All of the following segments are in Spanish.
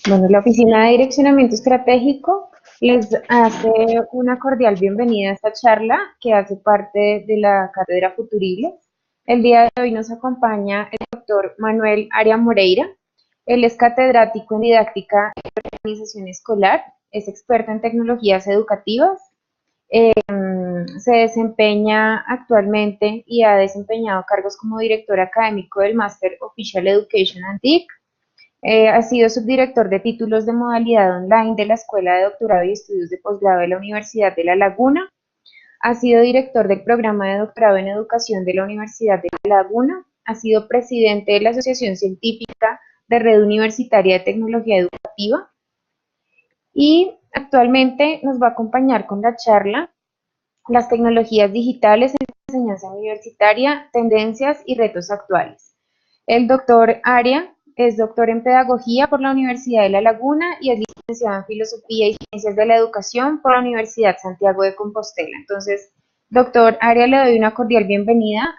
Bueno, la Oficina de Direccionamiento Estratégico les hace una cordial bienvenida a esta charla que hace parte de la Cátedra Futuribles. El día de hoy nos acompaña el doctor Manuel Aria Moreira. Él es catedrático en didáctica y organización escolar, es experto en tecnologías educativas, se desempeña actualmente y ha desempeñado cargos como director académico del Master Official Education and TIC. Ha sido subdirector de títulos de modalidad online de la Escuela de Doctorado y Estudios de Posgrado de la Universidad de La Laguna. Ha sido director del programa de doctorado en educación de la Universidad de La Laguna. Ha sido presidente de la Asociación Científica de Red Universitaria de Tecnología Educativa. Y actualmente nos va a acompañar con la charla Las tecnologías digitales en la enseñanza universitaria, tendencias y retos actuales. El doctor Aria es doctor en Pedagogía por la Universidad de La Laguna y es licenciado en Filosofía y Ciencias de la Educación por la Universidad Santiago de Compostela. Entonces, doctor Aria, le doy una cordial bienvenida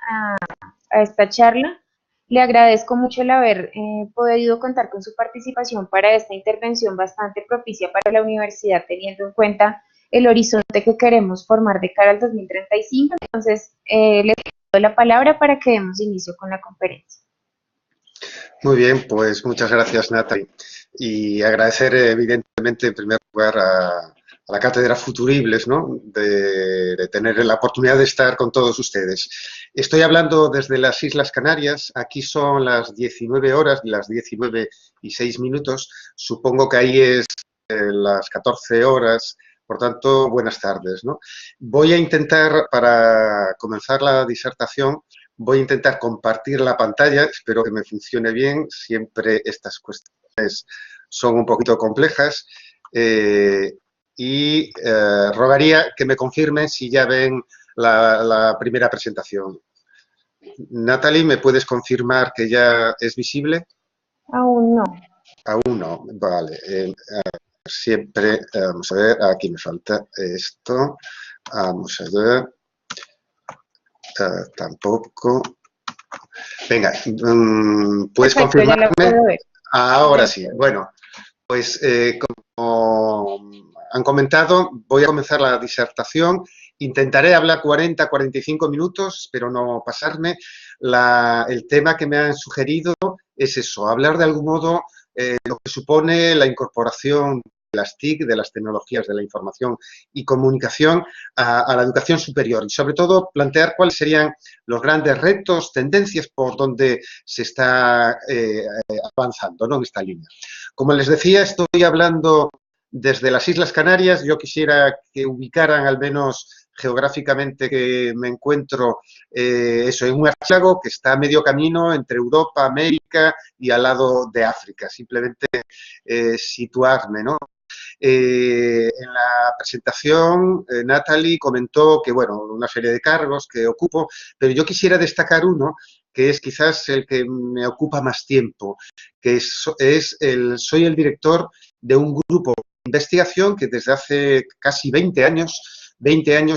a esta charla. Le agradezco mucho el haber podido contar con su participación para esta intervención bastante propicia para la universidad, teniendo en cuenta el horizonte que queremos formar de cara al 2035. Entonces, le doy la palabra para que demos inicio con la conferencia. Muy bien, pues muchas gracias, Natalie. Y agradecer, evidentemente, en primer lugar a la Cátedra Futuribles, ¿no? de tener la oportunidad de estar con todos ustedes. Estoy hablando desde las Islas Canarias. Aquí son las 19 horas, las 19:06. Supongo que ahí es las 14 horas. Por tanto, buenas tardes, ¿no? Voy a intentar, para comenzar la disertación, voy a intentar compartir la pantalla, espero que me funcione bien. Siempre estas cuestiones son un poquito complejas rogaría que me confirmen si ya ven la primera presentación. Natalie, ¿me puedes confirmar que ya es visible? Aún no. Aún no, vale. Siempre, vamos a ver, aquí me falta esto. Vamos a ver. Tampoco. Venga, ¿puedes Perfecto, ya la confirmarme? puedo ver. Ahora sí. Perfecto. Bueno, pues como han comentado, voy a comenzar la disertación. Intentaré hablar 40-45 minutos, pero no pasarme. El tema que me han sugerido es eso, hablar de algún modo lo que supone la incorporación de las TIC, de las tecnologías de la información y comunicación a la educación superior y sobre todo plantear cuáles serían los grandes retos, tendencias por donde se está avanzando, ¿no?, en esta línea. Como les decía, estoy hablando desde las Islas Canarias. Yo quisiera que ubicaran al menos geográficamente que me encuentro eso, en un archipiélago que está a medio camino entre Europa, América y al lado de África. Simplemente situarme, ¿no? En la presentación, Natalie comentó que, bueno, una serie de cargos que ocupo, pero yo quisiera destacar uno que es quizás el que me ocupa más tiempo, que soy el director de un grupo de investigación que desde hace casi 20 años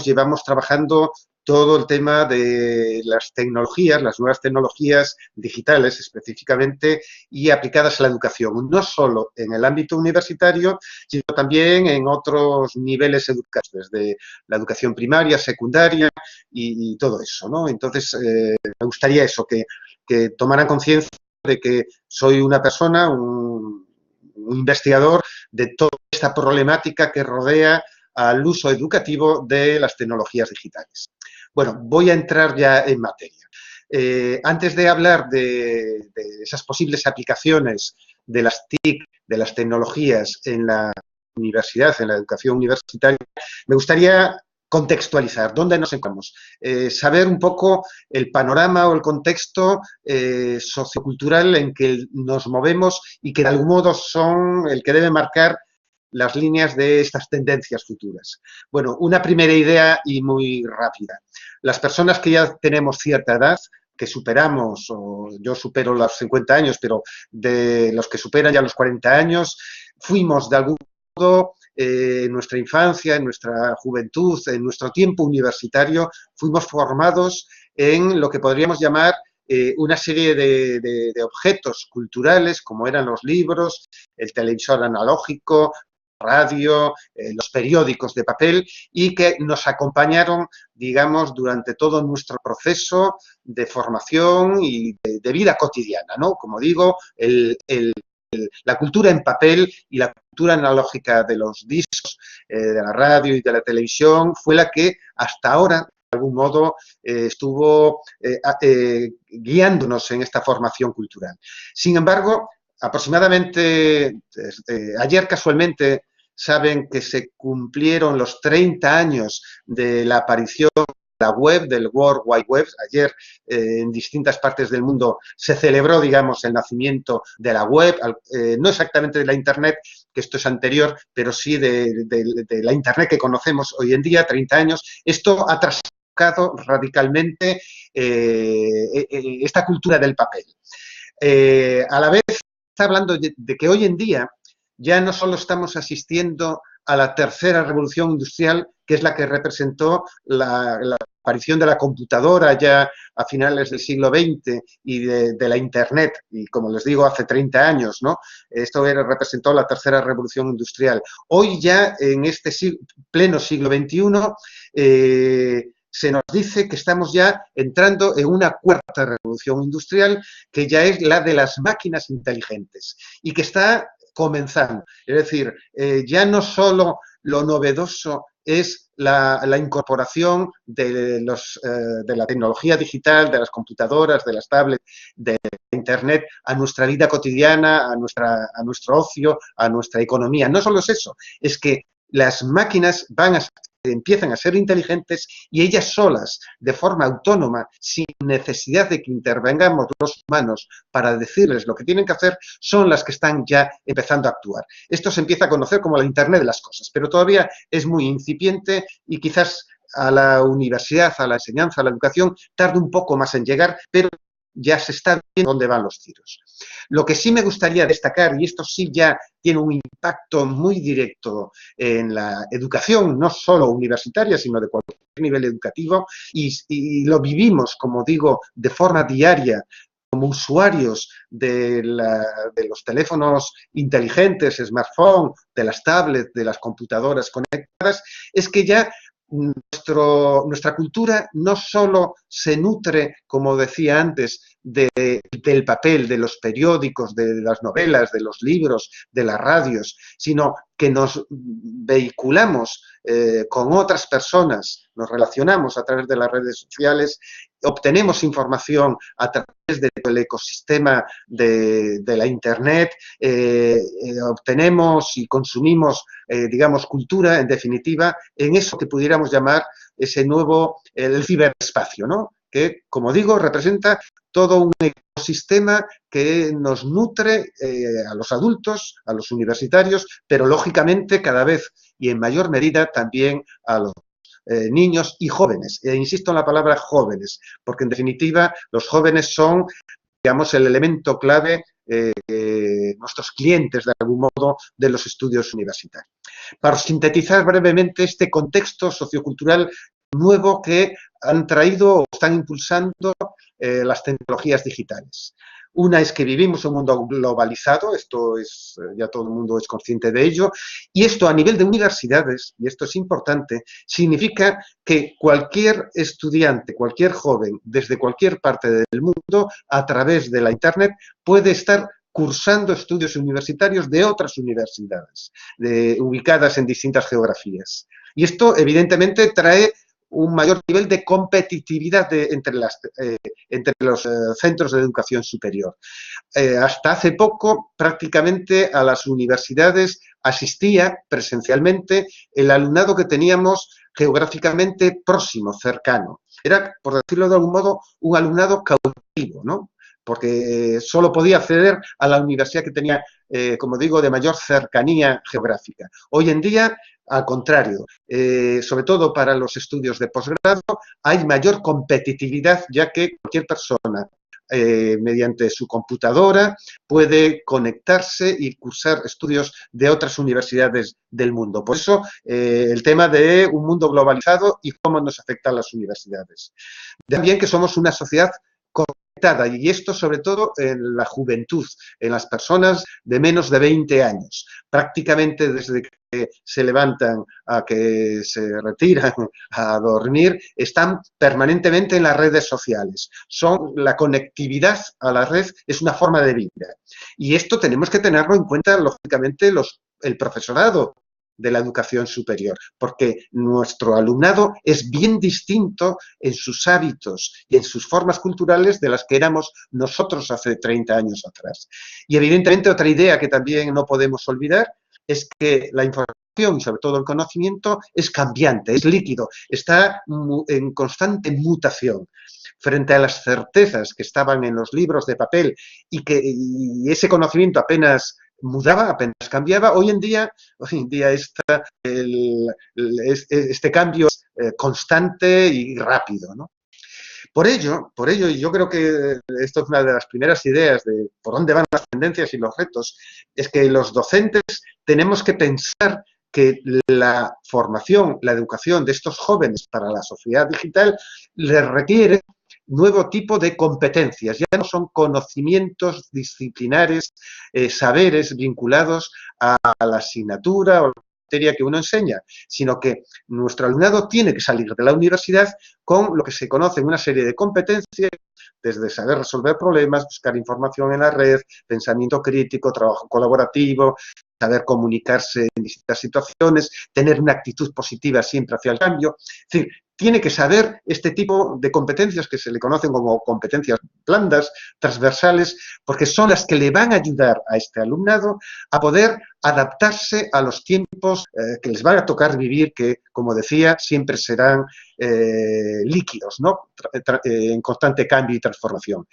llevamos trabajando todo el tema de las tecnologías, las nuevas tecnologías digitales específicamente y aplicadas a la educación, no solo en el ámbito universitario, sino también en otros niveles educativos, desde la educación primaria, secundaria y todo eso, ¿no? Entonces, me gustaría eso, que tomaran conciencia de que soy una persona, un investigador de toda esta problemática que rodea al uso educativo de las tecnologías digitales. Bueno, voy a entrar ya en materia. Antes de hablar de esas posibles aplicaciones de las TIC, de las tecnologías en la universidad, en la educación universitaria, me gustaría contextualizar dónde nos encontramos, saber un poco el panorama o el contexto sociocultural en que nos movemos y que de algún modo son el que debe marcar las líneas de estas tendencias futuras. Bueno, una primera idea y muy rápida. Las personas que ya tenemos cierta edad, que superamos, o yo supero los 50 años, pero de los que superan ya los 40 años, fuimos de algún modo en nuestra infancia, en nuestra juventud, en nuestro tiempo universitario, fuimos formados en lo que podríamos llamar una serie de objetos culturales, como eran los libros, el televisor analógico, radio, los periódicos de papel, y que nos acompañaron, digamos, durante todo nuestro proceso de formación y de vida cotidiana, ¿no? Como digo, la cultura en papel y la cultura analógica de los discos, de la radio y de la televisión fue la que hasta ahora, de algún modo, estuvo guiándonos en esta formación cultural. Sin embargo, aproximadamente ayer casualmente saben que se cumplieron los 30 años de la aparición de la web, del World Wide Web. Ayer en distintas partes del mundo se celebró, digamos, el nacimiento de la web, no exactamente de la Internet, que esto es anterior, pero sí de la Internet que conocemos hoy en día, 30 años. Esto ha trastocado radicalmente esta cultura del papel. A la vez está hablando de que hoy en día ya no solo estamos asistiendo a la tercera revolución industrial, que es la que representó la aparición de la computadora ya a finales del siglo XX y de la Internet, y como les digo, hace 30 años, ¿no? Esto representó la tercera revolución industrial. Hoy ya, en este pleno siglo XXI, se nos dice que estamos ya entrando en una cuarta revolución industrial, que ya es la de las máquinas inteligentes, y que está comenzando. Es decir, ya no solo lo novedoso es la incorporación de la tecnología digital, de las computadoras, de las tablets, de Internet a nuestra vida cotidiana, a nuestro ocio, a nuestra economía. No solo es eso, es que las máquinas empiezan a ser inteligentes y ellas solas, de forma autónoma, sin necesidad de que intervengamos los humanos para decirles lo que tienen que hacer, son las que están ya empezando a actuar. Esto se empieza a conocer como la Internet de las cosas, pero todavía es muy incipiente y quizás a la universidad, a la enseñanza, a la educación, tarde un poco más en llegar, pero ya se está viendo dónde van los tiros. Lo que sí me gustaría destacar, y esto sí ya tiene un impacto muy directo en la educación, no solo universitaria, sino de cualquier nivel educativo, y lo vivimos, como digo, de forma diaria, como usuarios de los teléfonos inteligentes, smartphone, de las tablets, de las computadoras conectadas, es que ya nuestra cultura no solo se nutre, como decía antes, del papel, de los periódicos, de las novelas, de los libros, de las radios, sino que nos vehiculamos con otras personas, nos relacionamos a través de las redes sociales, obtenemos información a través del ecosistema de la Internet, obtenemos y consumimos, digamos, cultura, en definitiva, en eso que pudiéramos llamar ese nuevo, el ciberespacio, ¿no? Que, como digo, representa todo un ecosistema que nos nutre a los adultos, a los universitarios, pero lógicamente cada vez y en mayor medida también a los niños y jóvenes. E insisto en la palabra jóvenes, porque en definitiva los jóvenes son, digamos, el elemento clave, nuestros clientes de algún modo de los estudios universitarios. Para sintetizar brevemente este contexto sociocultural nuevo que han traído o están impulsando las tecnologías digitales. Una es que vivimos en un mundo globalizado, esto es, ya todo el mundo es consciente de ello, y esto a nivel de universidades, y esto es importante, significa que cualquier estudiante, cualquier joven, desde cualquier parte del mundo, a través de la Internet, puede estar cursando estudios universitarios de otras universidades, ubicadas en distintas geografías. Y esto, evidentemente, trae un mayor nivel de competitividad entre los centros de educación superior. Hasta hace poco, prácticamente a las universidades asistía presencialmente el alumnado que teníamos geográficamente próximo, cercano. Era, por decirlo de algún modo, un alumnado cautivo, ¿no? Porque solo podía acceder a la universidad que tenía, como digo, de mayor cercanía geográfica. Hoy en día, al contrario, sobre todo para los estudios de posgrado, hay mayor competitividad, ya que cualquier persona, mediante su computadora, puede conectarse y cursar estudios de otras universidades del mundo. Por eso, el tema de un mundo globalizado y cómo nos afecta a las universidades. También que somos una sociedad y esto sobre todo en la juventud, en las personas de menos de 20 años. Prácticamente desde que se levantan a que se retiran a dormir, están permanentemente en las redes sociales. La conectividad a la red es una forma de vida. Y esto tenemos que tenerlo en cuenta, lógicamente, el profesorado de la educación superior, porque nuestro alumnado es bien distinto en sus hábitos y en sus formas culturales de las que éramos nosotros hace 30 años atrás. Y evidentemente otra idea que también no podemos olvidar es que la información y sobre todo el conocimiento es cambiante, es líquido, está en constante mutación. Frente a las certezas que estaban en los libros de papel y ese conocimiento apenas mudaba, apenas cambiaba, hoy en día este cambio es constante y rápido, ¿no? Por ello, y yo creo que esto es una de las primeras ideas de por dónde van las tendencias y los retos, es que los docentes tenemos que pensar que la formación, la educación de estos jóvenes para la sociedad digital les requiere nuevo tipo de competencias. Ya no son conocimientos disciplinares, saberes vinculados a la asignatura o la materia que uno enseña, sino que nuestro alumnado tiene que salir de la universidad con lo que se conoce en una serie de competencias, desde saber resolver problemas, buscar información en la red, pensamiento crítico, trabajo colaborativo, saber comunicarse en distintas situaciones, tener una actitud positiva siempre hacia el cambio. Es decir, tiene que saber este tipo de competencias que se le conocen como competencias blandas, transversales, porque son las que le van a ayudar a este alumnado a poder adaptarse a los tiempos que les van a tocar vivir, que, como decía, siempre serán líquidos, ¿no? En constante cambio y transformación.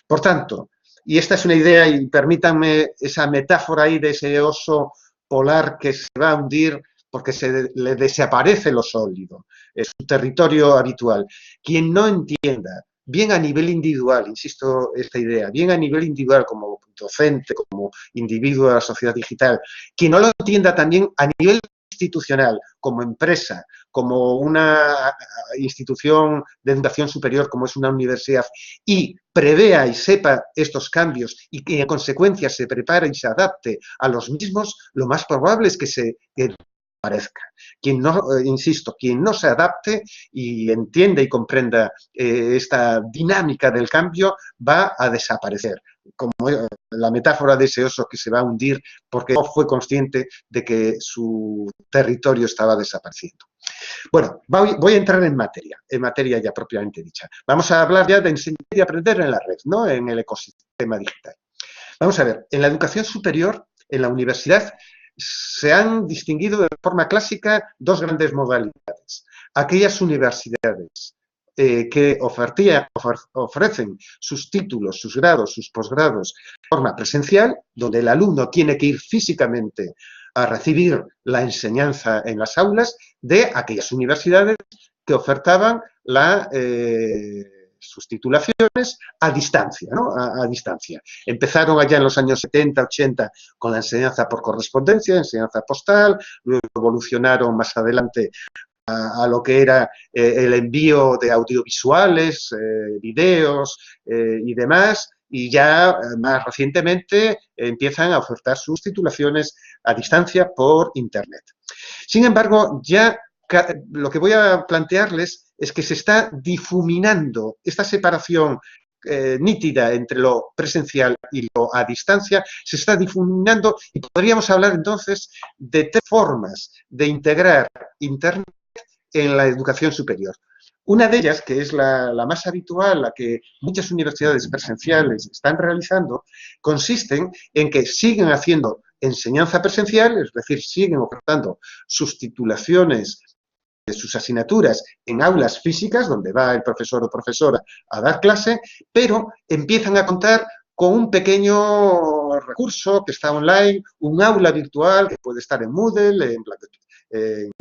Por tanto, y esta es una idea, y permítanme esa metáfora ahí de ese oso polar que se va a hundir porque le desaparece lo sólido, es su territorio habitual. Quien no entienda, bien a nivel individual, insisto esta idea, bien a nivel individual como docente, como individuo de la sociedad digital, quien no lo entienda también a nivel institucional, como empresa, como una institución de educación superior, como es una universidad, y prevea y sepa estos cambios y que en consecuencia se prepare y se adapte a los mismos, lo más probable es que aparezca. Quien no, insisto, quien no se adapte y entienda y comprenda esta dinámica del cambio va a desaparecer. Como la metáfora de ese oso que se va a hundir porque no fue consciente de que su territorio estaba desapareciendo. Bueno, voy a entrar en materia ya propiamente dicha. Vamos a hablar ya de enseñar y aprender en la red, ¿no? En el ecosistema digital. Vamos a ver, en la educación superior, en la universidad, se han distinguido de forma clásica dos grandes modalidades. Aquellas universidades que ofrecen sus títulos, sus grados, sus posgrados de forma presencial, donde el alumno tiene que ir físicamente a recibir la enseñanza en las aulas, de aquellas universidades que ofertaban sus titulaciones a distancia, ¿no? A distancia. Empezaron allá en los años 70, 80 con la enseñanza por correspondencia, enseñanza postal, luego evolucionaron más adelante a lo que era el envío de audiovisuales, videos y demás, y ya más recientemente empiezan a ofertar sus titulaciones a distancia por Internet. Sin embargo, ya lo que voy a plantearles es que se está difuminando esta separación nítida entre lo presencial y lo a distancia, se está difuminando y podríamos hablar entonces de tres formas de integrar Internet en la educación superior. Una de ellas, que es la más habitual, la que muchas universidades presenciales están realizando, consiste en que siguen haciendo enseñanza presencial, es decir, siguen ofertando sus titulaciones de sus asignaturas en aulas físicas, donde va el profesor o profesora a dar clase, pero empiezan a contar con un pequeño recurso que está online, un aula virtual que puede estar en Moodle, en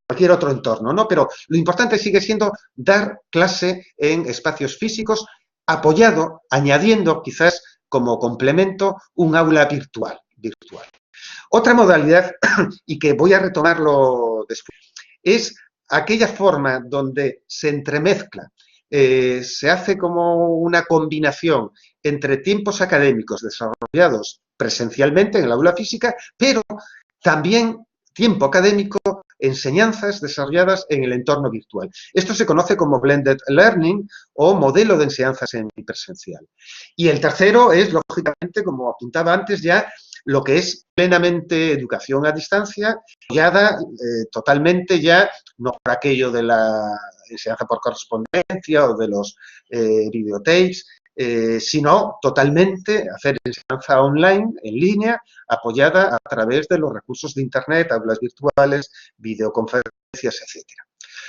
cualquier otro entorno, ¿no? Pero lo importante sigue siendo dar clase en espacios físicos, apoyado, añadiendo quizás como complemento un aula virtual. Otra modalidad, y que voy a retomarlo después, es aquella forma donde se entremezcla se hace como una combinación entre tiempos académicos desarrollados presencialmente en el aula física, pero también tiempo académico, enseñanzas desarrolladas en el entorno virtual. Esto se conoce como blended learning o modelo de enseñanza semipresencial. Y el tercero es, lógicamente, como apuntaba antes ya, lo que es plenamente educación a distancia, guiada totalmente ya, no por aquello de la enseñanza por correspondencia o de los videotapes, sino totalmente hacer enseñanza online, en línea, apoyada a través de los recursos de Internet, aulas virtuales, videoconferencias, etcétera.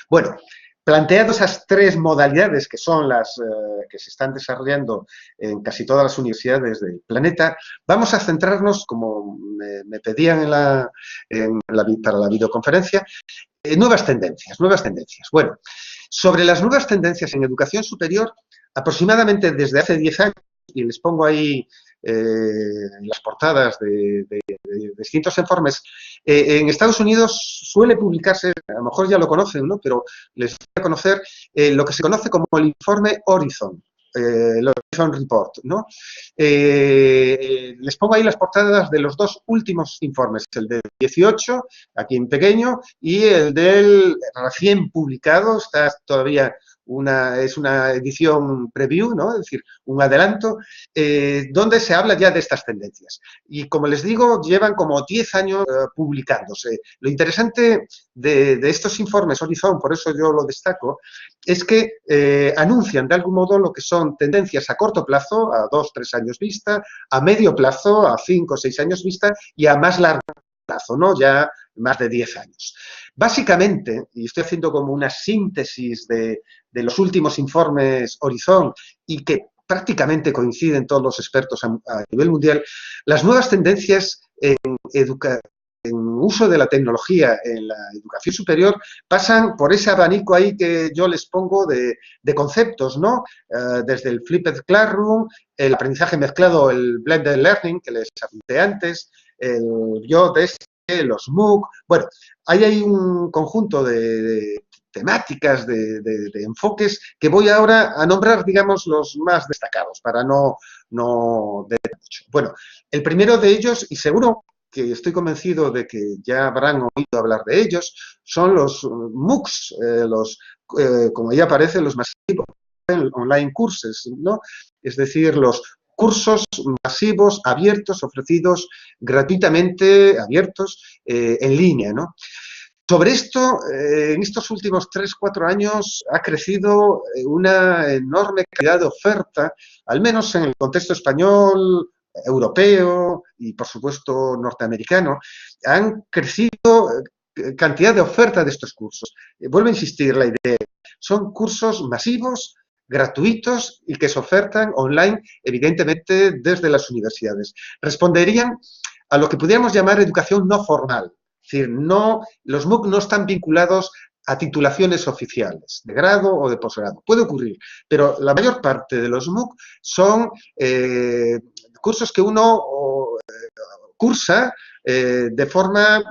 Bueno, planteado esas tres modalidades que son las que se están desarrollando en casi todas las universidades del planeta, vamos a centrarnos, como me pedían para la videoconferencia, en nuevas tendencias, nuevas tendencias. Bueno, sobre las nuevas tendencias en educación superior, aproximadamente desde hace 10 años, y les pongo ahí las portadas de distintos informes, en Estados Unidos suele publicarse, a lo mejor ya lo conocen, ¿no? Pero les voy a conocer lo que se conoce como el informe Horizon. El Horizon Report, ¿no? Les pongo ahí las portadas de los dos últimos informes, el del 18, aquí en pequeño, y el del recién publicado, está todavía es una edición preview, ¿no? Es decir, un adelanto, donde se habla ya de estas tendencias. Y como les digo, llevan como 10 años publicándose. Lo interesante de estos informes Horizon, por eso yo lo destaco, es que anuncian de algún modo lo que son tendencias a corto plazo, a 2-3 años vista, a medio plazo, a 5 o 6 años vista, y a más largo plazo, ¿no? Ya más de 10 años. Básicamente, y estoy haciendo como una síntesis de los últimos informes Horizon y que prácticamente coinciden todos los expertos a nivel mundial, las nuevas tendencias en uso de la tecnología en la educación superior pasan por ese abanico ahí que yo les pongo de conceptos, ¿no? Desde el flipped classroom, el aprendizaje mezclado, el blended learning, que les apunté antes, el IoT, los MOOC. Bueno, ahí hay un conjunto de temáticas, de enfoques, que voy ahora a nombrar, digamos, los más destacados, para no detener mucho. Bueno, el primero de ellos, y seguro que estoy convencido de que ya habrán oído hablar de ellos, son los MOOCs, como ya aparece, los masivos online courses, ¿no? Es decir, los cursos masivos abiertos, ofrecidos gratuitamente, abiertos, en línea, ¿no? Sobre esto, en estos últimos 3-4 años ha crecido una enorme cantidad de oferta, al menos en el contexto español, europeo y, por supuesto, norteamericano. Han crecido cantidad de oferta de estos cursos. Vuelvo a insistir, la idea, son cursos masivos, gratuitos y que se ofertan online, evidentemente, desde las universidades. Responderían a lo que pudiéramos llamar educación no formal. Es decir, los MOOC no están vinculados a titulaciones oficiales, de grado o de posgrado. Puede ocurrir, pero la mayor parte de los MOOC son cursos que uno cursa de forma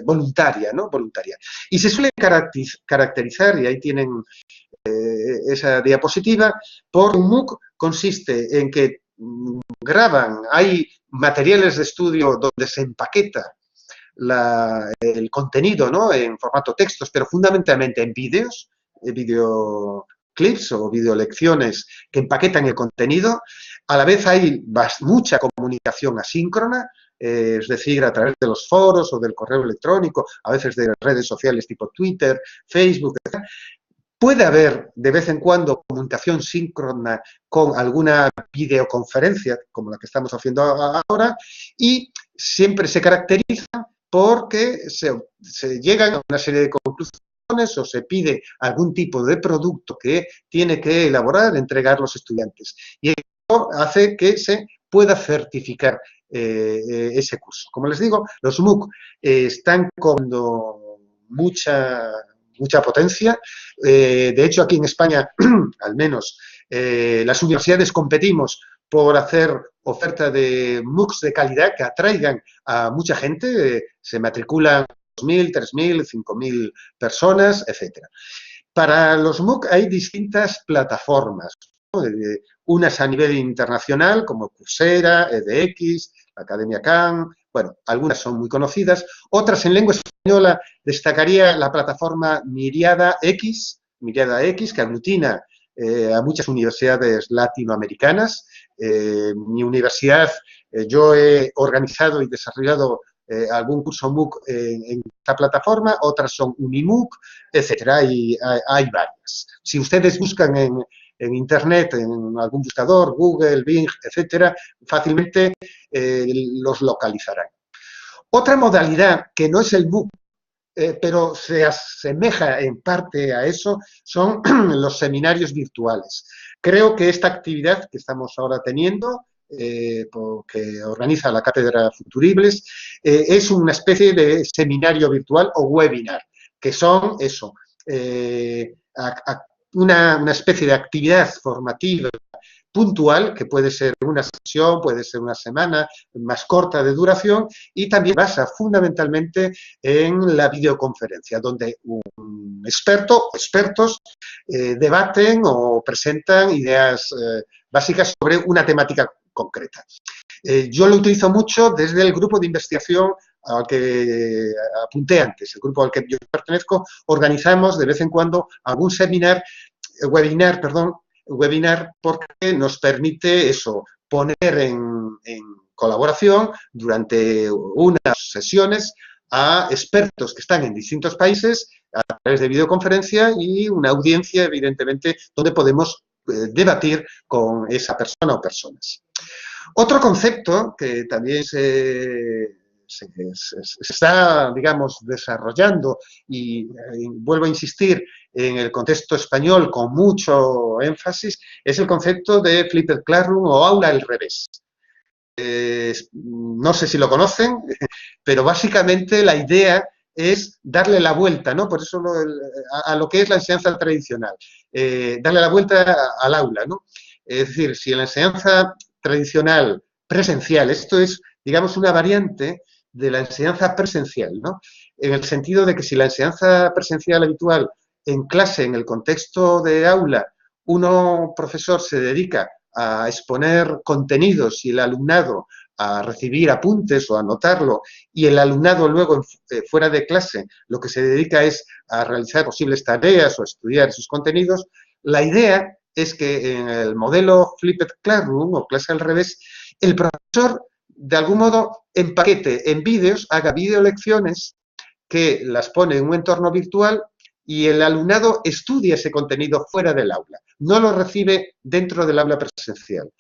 voluntaria, ¿no? Voluntaria. Y se suele caracterizar, y ahí tienen esa diapositiva, por un MOOC consiste en que graban, hay materiales de estudio donde se empaqueta el contenido, ¿no? En formato textos, pero fundamentalmente en vídeos, videoclips o videolecciones que empaquetan el contenido. A la vez hay mucha comunicación asíncrona, es decir, a través de los foros o del correo electrónico, a veces de redes sociales tipo Twitter, Facebook, etc. Puede haber de vez en cuando comunicación síncrona con alguna videoconferencia, como la que estamos haciendo ahora, y siempre se caracteriza porque se llegan a una serie de conclusiones o se pide algún tipo de producto que tiene que elaborar, entregar los estudiantes. Y eso hace que se pueda certificar ese curso. Como les digo, los MOOC están con mucha potencia. De hecho, aquí en España, al menos, las universidades competimos por hacer oferta de MOOCs de calidad que atraigan a mucha gente. Se matriculan 2.000, 3.000, 5.000 personas, etcétera. Para los MOOC hay distintas plataformas, ¿no? Unas a nivel internacional, como Coursera, edX, Academia Khan, bueno, algunas son muy conocidas. Otras en lengua española destacaría la plataforma Miriada X, que aglutina a muchas universidades latinoamericanas. Mi universidad, yo he organizado y desarrollado algún curso MOOC en esta plataforma, otras son Unimook, etcétera, hay varias. Si ustedes buscan en Internet, en algún buscador, Google, Bing, etcétera, fácilmente los localizarán. Otra modalidad que no es el MOOC, pero se asemeja en parte a eso, son los seminarios virtuales. Creo que esta actividad que estamos ahora teniendo, que organiza la Cátedra Futuribles, es una especie de seminario virtual o webinar, que son eso, una especie de actividad formativa puntual, que puede ser una sesión, puede ser una semana más corta de duración, y también basa fundamentalmente en la videoconferencia, donde un experto o expertos debaten o presentan ideas básicas sobre una temática concreta. Yo lo utilizo mucho desde el grupo de investigación al que apunté antes, el grupo al que yo pertenezco. Organizamos de vez en cuando algún webinar, porque nos permite eso, poner en colaboración durante unas sesiones a expertos que están en distintos países a través de videoconferencia y una audiencia, evidentemente, donde podemos debatir con esa persona o personas. Otro concepto que también se está, digamos, desarrollando y vuelvo a insistir en el contexto español con mucho énfasis, es el concepto de Flipped Classroom o aula al revés. No sé si lo conocen, pero básicamente la idea es darle la vuelta, ¿no? Por eso a lo que es la enseñanza tradicional, darle la vuelta al aula, ¿no? Es decir, si en la enseñanza tradicional presencial, esto es, digamos, una variante de la enseñanza presencial, ¿no? En el sentido de que si la enseñanza presencial habitual en clase, en el contexto de aula, uno, profesor, se dedica a exponer contenidos y el alumnado a recibir apuntes o a anotarlo, y el alumnado luego fuera de clase lo que se dedica es a realizar posibles tareas o a estudiar esos contenidos, la idea es que en el modelo Flipped Classroom o clase al revés, el profesor de algún modo empaquete en vídeos, haga videolecciones que las pone en un entorno virtual y el alumnado estudia ese contenido fuera del aula, no lo recibe dentro del aula presencial.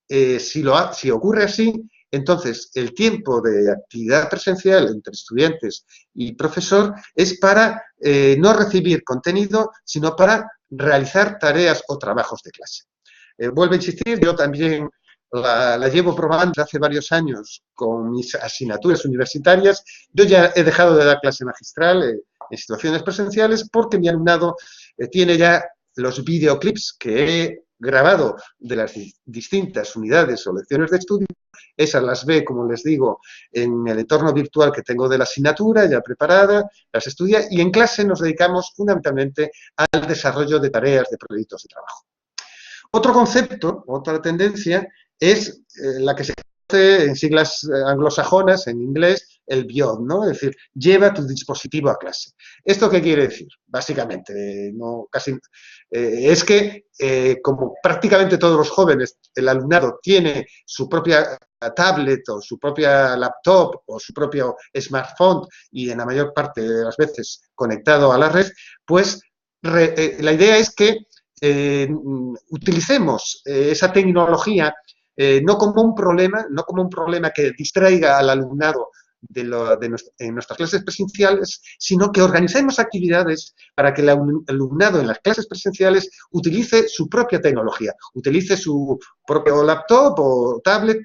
Si ocurre así, entonces el tiempo de actividad presencial entre estudiantes y profesor es para no recibir contenido, sino para realizar tareas o trabajos de clase. Vuelvo a insistir, yo también la llevo probando desde hace varios años con mis asignaturas universitarias. Yo ya he dejado de dar clase magistral en situaciones presenciales porque mi alumnado tiene ya los videoclips que he grabado de las distintas unidades o lecciones de estudio. Esas las ve, como les digo, en el entorno virtual que tengo de la asignatura ya preparada, las estudia, y en clase nos dedicamos fundamentalmente al desarrollo de tareas, de proyectos de trabajo. Otro concepto, otra tendencia, es la que se conoce en siglas anglosajonas, en inglés, el Beyond, ¿no? Es decir, lleva tu dispositivo a clase. ¿Esto qué quiere decir? Básicamente, es que como prácticamente todos los jóvenes, el alumnado tiene su propia tablet o su propia laptop o su propio smartphone y en la mayor parte de las veces conectado a la red, pues la idea es que utilicemos esa tecnología no como un problema que distraiga al alumnado en nuestras clases presenciales, sino que organicemos actividades para que el alumnado en las clases presenciales utilice su propia tecnología, utilice su propio laptop o tablet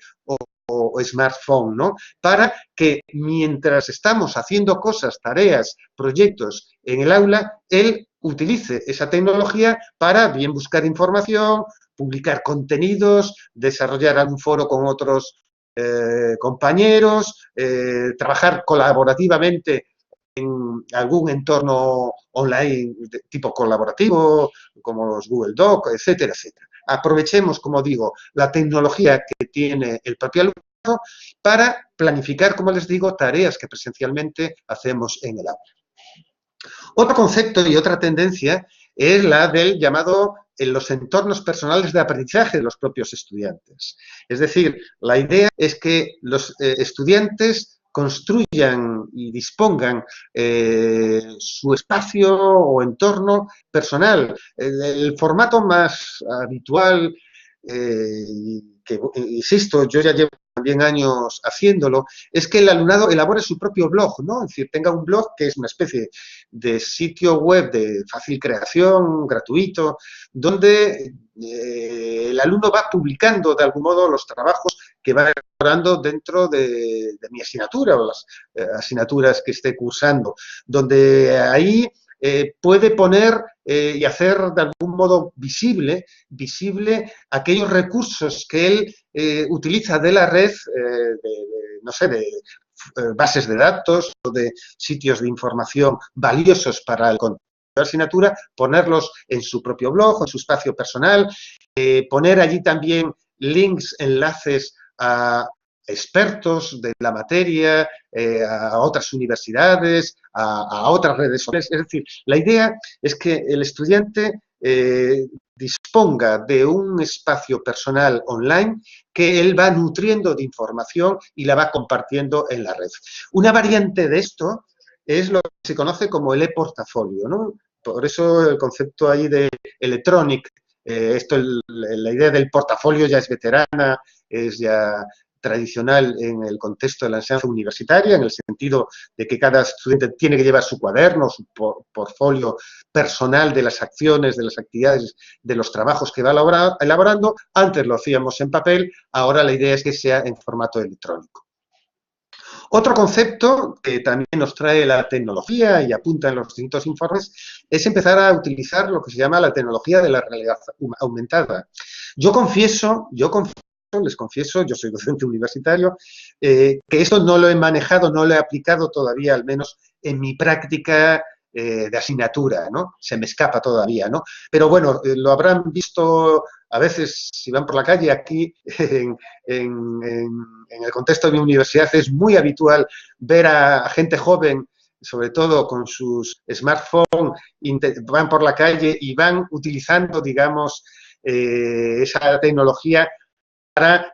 o smartphone, ¿no? Para que mientras estamos haciendo cosas, tareas, proyectos en el aula, él utilice esa tecnología para bien buscar información, publicar contenidos, desarrollar algún foro con otros compañeros, trabajar colaborativamente algún entorno online de tipo colaborativo, como los Google Doc, etcétera, etcétera. Aprovechemos, como digo, la tecnología que tiene el propio alumno para planificar, como les digo, tareas que presencialmente hacemos en el aula. Otro concepto y otra tendencia es la del llamado en los entornos personales de aprendizaje de los propios estudiantes. Es decir, la idea es que los estudiantes construyan y dispongan su espacio o entorno personal. El formato más habitual, que, insisto, yo ya llevo también años haciéndolo, es que el alumnado elabore su propio blog, ¿no? Es decir, tenga un blog que es una especie de sitio web de fácil creación, gratuito, donde el alumno va publicando de algún modo los trabajos que va elaborando dentro de mi asignatura o las asignaturas que esté cursando, donde ahí puede poner y hacer de algún modo visible aquellos recursos que él utiliza de la red, no sé, de bases de datos o de sitios de información valiosos para el contenido de la asignatura, ponerlos en su propio blog, en su espacio personal, poner allí también links, enlaces a expertos de la materia, a otras universidades, a otras redes sociales. Es decir, la idea es que el estudiante disponga de un espacio personal online que él va nutriendo de información y la va compartiendo en la red. Una variante de esto es lo que se conoce como el e-portafolio, ¿no? Por eso el concepto ahí de electronic, la idea del portafolio ya es veterana, es ya tradicional en el contexto de la enseñanza universitaria, en el sentido de que cada estudiante tiene que llevar su cuaderno, su portfolio personal de las acciones, de las actividades, de los trabajos que va elaborando. Antes lo hacíamos en papel, ahora la idea es que sea en formato electrónico. Otro concepto que también nos trae la tecnología y apunta en los distintos informes es empezar a utilizar lo que se llama la tecnología de la realidad aumentada. Les confieso, yo soy docente universitario, que esto no lo he manejado, no lo he aplicado todavía, al menos en mi práctica de asignatura, ¿no? Se me escapa todavía, ¿no? Pero bueno, lo habrán visto a veces si van por la calle aquí en el contexto de mi universidad es muy habitual ver a gente joven, sobre todo con sus smartphones, van por la calle y van utilizando, digamos, esa tecnología para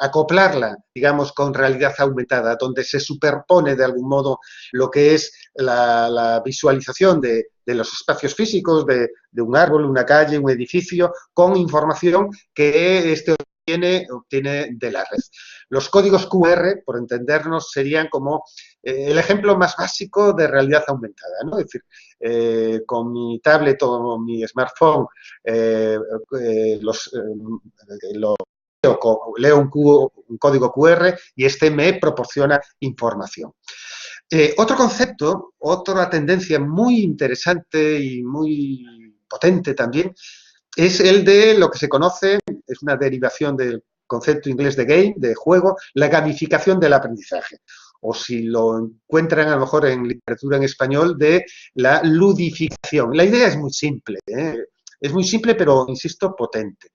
acoplarla, digamos, con realidad aumentada, donde se superpone de algún modo lo que es la visualización de los espacios físicos, de un árbol, una calle, un edificio, con información que este obtiene de la red. Los códigos QR, por entendernos, serían como el ejemplo más básico de realidad aumentada, ¿no? Es decir, con mi tablet o mi smartphone, leo un código QR y este me proporciona información. Otro concepto, otra tendencia muy interesante y muy potente también, es el de lo que se conoce, es una derivación del concepto inglés de game, de juego, la gamificación del aprendizaje. O si lo encuentran a lo mejor en literatura en español, de la ludificación. La idea es muy simple, es muy simple, pero, insisto, potente.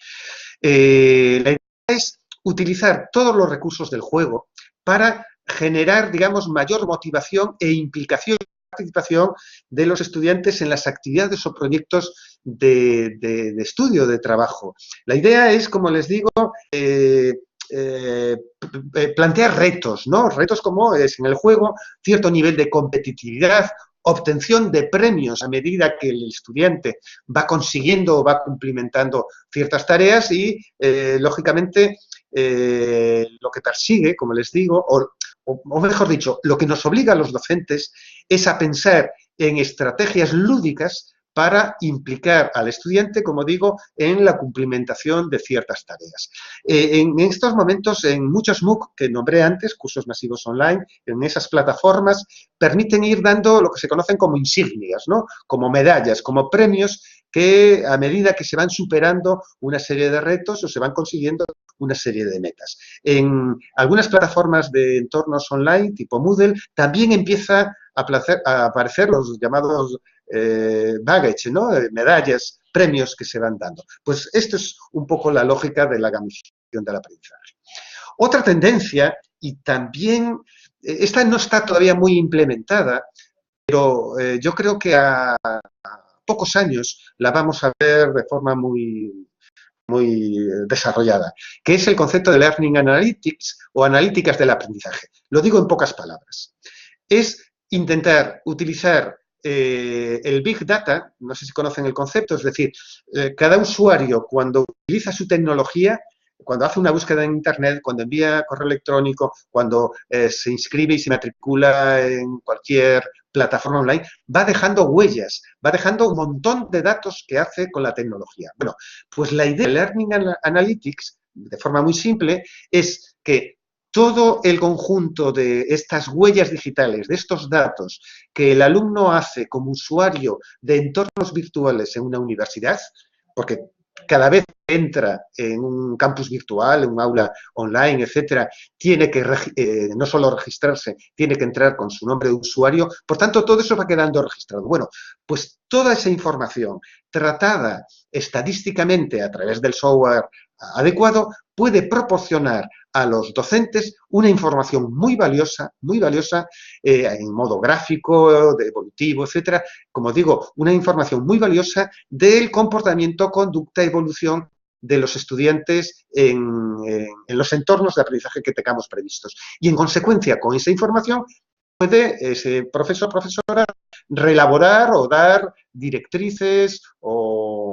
La idea es utilizar todos los recursos del juego para generar, digamos, mayor motivación e implicación y participación de los estudiantes en las actividades o proyectos de estudio, de trabajo. La idea es, como les digo, plantear retos, ¿no? Retos como es en el juego, cierto nivel de competitividad, obtención de premios a medida que el estudiante va consiguiendo o va cumplimentando ciertas tareas y, lógicamente, lo que persigue, como les digo, o mejor dicho, lo que nos obliga a los docentes es a pensar en estrategias lúdicas para implicar al estudiante, como digo, en la cumplimentación de ciertas tareas. En estos momentos, en muchos MOOC que nombré antes, cursos masivos online, en esas plataformas, permiten ir dando lo que se conocen como insignias, ¿no? Como medallas, como premios que a medida que se van superando una serie de retos o se van consiguiendo una serie de metas. En algunas plataformas de entornos online, tipo Moodle, también empieza a aparecer los llamados baggage, ¿no? Medallas, premios que se van dando. Pues esto es un poco la lógica de la gamificación del aprendizaje. Otra tendencia, y también, esta no está todavía muy implementada, pero yo creo que a pocos años la vamos a ver de forma muy desarrollada, que es el concepto de Learning Analytics o analíticas del aprendizaje. Lo digo en pocas palabras. Es intentar utilizar el Big Data, no sé si conocen el concepto, es decir, cada usuario cuando utiliza su tecnología, cuando hace una búsqueda en Internet, cuando envía correo electrónico, cuando se inscribe y se matricula en cualquier plataforma online, va dejando huellas, va dejando un montón de datos que hace con la tecnología. Bueno, pues la idea de Learning Analytics, de forma muy simple, es que todo el conjunto de estas huellas digitales, de estos datos que el alumno hace como usuario de entornos virtuales en una universidad, porque cada vez que entra en un campus virtual, en un aula online, etcétera, tiene que no solo registrarse, tiene que entrar con su nombre de usuario. Por tanto, todo eso va quedando registrado. Bueno, pues toda esa información tratada estadísticamente a través del software adecuado puede proporcionar a los docentes una información muy valiosa en modo gráfico, de evolutivo, etcétera. Como digo, una información muy valiosa del comportamiento, conducta, evolución de los estudiantes en los entornos de aprendizaje que tengamos previstos. Y en consecuencia, con esa información, puede ese profesor o profesora reelaborar o dar directrices o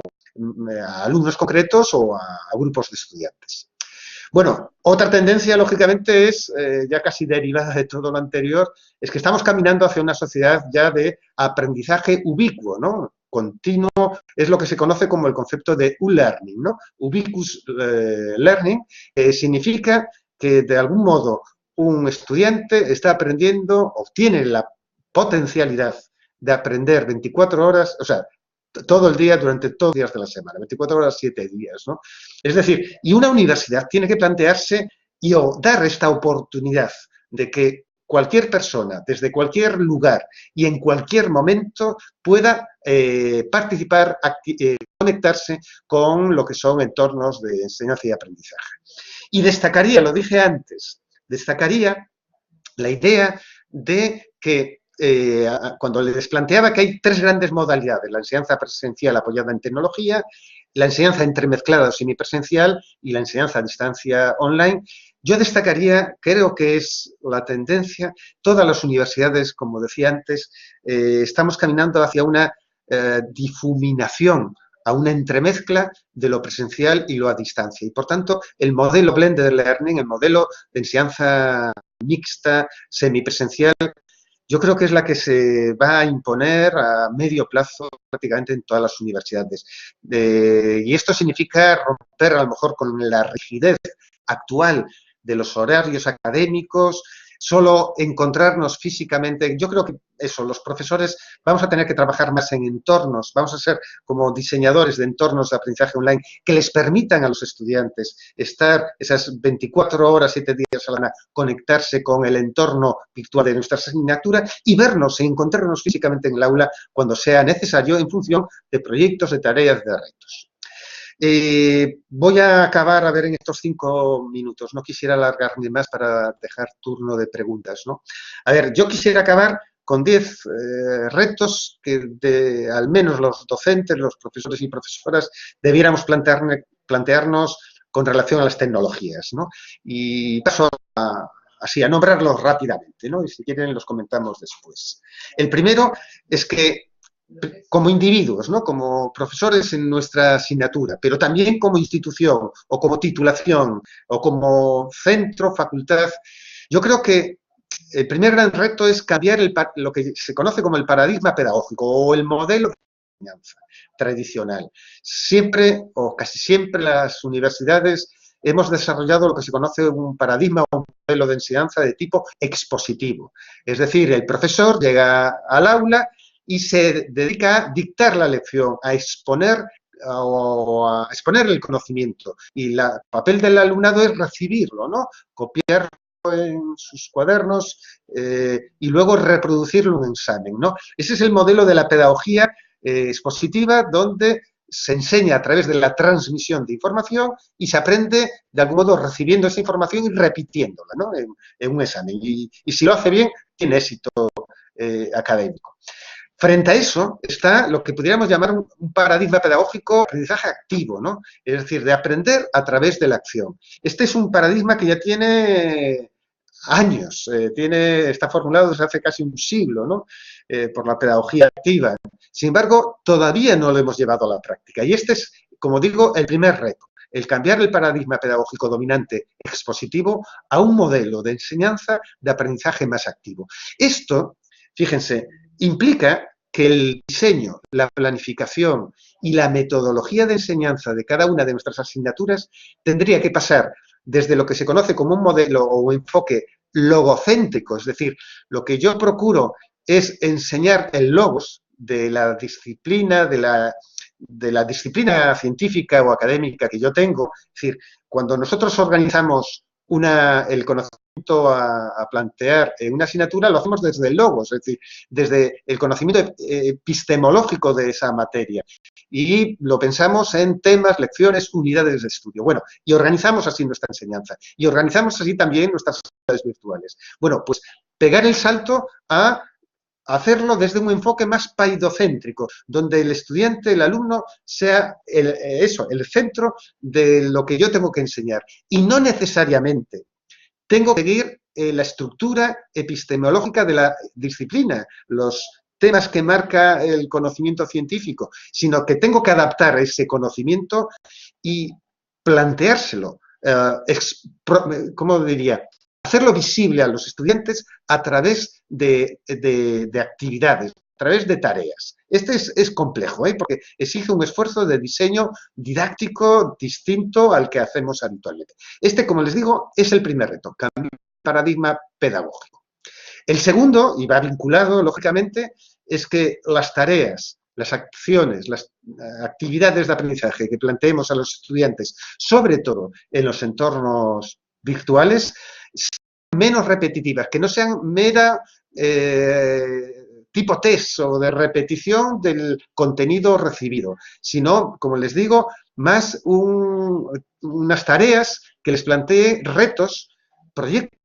a alumnos concretos o a grupos de estudiantes. Bueno, otra tendencia, lógicamente, es, ya casi derivada de todo lo anterior, es que estamos caminando hacia una sociedad ya de aprendizaje ubicuo, ¿no? Continuo, es lo que se conoce como el concepto de U-Learning, ¿no? Ubiquitous Learning significa que, de algún modo, un estudiante está aprendiendo, obtiene la potencialidad de aprender 24 horas, o sea, todo el día durante todos los días de la semana, 24 horas, 7 días, ¿no? Es decir, y una universidad tiene que plantearse y dar esta oportunidad de que cualquier persona, desde cualquier lugar y en cualquier momento, pueda participar, conectarse con lo que son entornos de enseñanza y aprendizaje. Y destacaría, lo dije antes, destacaría la idea de que cuando les planteaba que hay tres grandes modalidades, la enseñanza presencial apoyada en tecnología, la enseñanza entremezclada o semipresencial y la enseñanza a distancia online, yo destacaría, creo que es la tendencia, todas las universidades, como decía antes, estamos caminando hacia una difuminación, a una entremezcla de lo presencial y lo a distancia. Y, por tanto, el modelo blended learning, el modelo de enseñanza mixta, semipresencial, yo creo que es la que se va a imponer a medio plazo prácticamente en todas las universidades. Y esto significa romper a lo mejor con la rigidez actual de los horarios académicos, solo encontrarnos físicamente. Yo creo que eso, los profesores vamos a tener que trabajar más en entornos, vamos a ser como diseñadores de entornos de aprendizaje online que les permitan a los estudiantes estar esas 24 horas, 7 días a la semana, conectarse con el entorno virtual de nuestra asignatura y vernos y encontrarnos físicamente en el aula cuando sea necesario en función de proyectos, de tareas, de retos. Voy a acabar, a ver, en estos 5 minutos. No quisiera alargarme más para dejar turno de preguntas, ¿no? A ver, yo quisiera acabar con 10 retos que al menos los docentes, los profesores y profesoras debiéramos plantearnos con relación a las tecnologías, ¿no? Y paso así a nombrarlos rápidamente, ¿no? Y si quieren los comentamos después. El primero es que como individuos, ¿no? Como profesores en nuestra asignatura, pero también como institución o como titulación o como centro, facultad. Yo creo que el primer gran reto es cambiar lo que se conoce como el paradigma pedagógico o el modelo de enseñanza tradicional. Siempre o casi siempre las universidades hemos desarrollado lo que se conoce un paradigma o un modelo de enseñanza de tipo expositivo. Es decir, el profesor llega al aula y se dedica a dictar la lección, a exponer o a exponer el conocimiento. Y el papel del alumnado es recibirlo, ¿no? Copiar en sus cuadernos y luego reproducirlo en un examen, ¿no? Ese es el modelo de la pedagogía expositiva, donde se enseña a través de la transmisión de información y se aprende, de algún modo, recibiendo esa información y repitiéndola, ¿no? En un examen. Y si lo hace bien, tiene éxito académico. Frente a eso está lo que pudiéramos llamar un paradigma pedagógico, aprendizaje activo, ¿no? Es decir, de aprender a través de la acción. Este es un paradigma que ya tiene años, está formulado desde hace casi un siglo, ¿no? Por la pedagogía activa. Sin embargo, todavía no lo hemos llevado a la práctica. Y este es, como digo, el primer reto, el cambiar el paradigma pedagógico dominante expositivo a un modelo de enseñanza de aprendizaje más activo. Esto, fíjense, implica que el diseño, la planificación y la metodología de enseñanza de cada una de nuestras asignaturas tendría que pasar desde lo que se conoce como un modelo o enfoque logocéntrico, es decir, lo que yo procuro es enseñar el logos de la disciplina, de la disciplina científica o académica que yo tengo. Es decir, cuando nosotros organizamos el conocimiento a plantear en una asignatura, lo hacemos desde el logos, es decir, desde el conocimiento epistemológico de esa materia. Y lo pensamos en temas, lecciones, unidades de estudio. Bueno, y organizamos así nuestra enseñanza. Y organizamos así también nuestras actividades virtuales. Bueno, pues pegar el salto a hacerlo desde un enfoque más paidocéntrico, donde el estudiante, el alumno, sea el centro de lo que yo tengo que enseñar. Y no necesariamente tengo que seguir la estructura epistemológica de la disciplina, los temas que marca el conocimiento científico, sino que tengo que adaptar ese conocimiento y planteárselo, ¿cómo diría?, hacerlo visible a los estudiantes a través de actividades, a través de tareas. Este es complejo, porque exige un esfuerzo de diseño didáctico distinto al que hacemos habitualmente. Este, como les digo, es el primer reto, cambiar el paradigma pedagógico. El segundo, y va vinculado, lógicamente, es que las tareas, las acciones, las actividades de aprendizaje que planteemos a los estudiantes, sobre todo en los entornos virtuales, sean menos repetitivas, que no sean mera tipo test o de repetición del contenido recibido, sino, como les digo, más unas tareas que les plantee retos, proyectos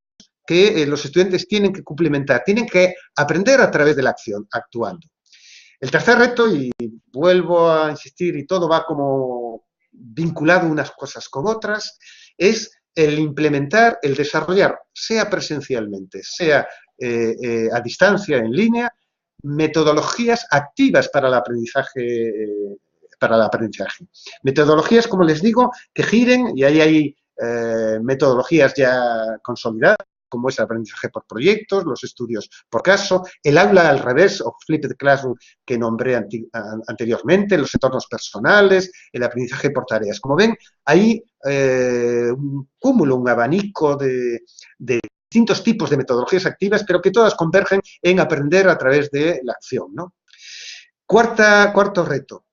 que los estudiantes tienen que cumplimentar, tienen que aprender a través de la acción, actuando. El tercer reto, y vuelvo a insistir, y todo va como vinculado unas cosas con otras, es el implementar, el desarrollar, sea presencialmente, sea a distancia, en línea, metodologías activas para el aprendizaje. Metodologías, como les digo, que giren, y ahí hay metodologías ya consolidadas, como es el aprendizaje por proyectos, los estudios por caso, el aula al revés, o flipped classroom, que nombré anteriormente, los entornos personales, el aprendizaje por tareas. Como ven, hay un cúmulo, un abanico de distintos tipos de metodologías activas, pero que todas convergen en aprender a través de la acción, ¿no? Cuarto reto.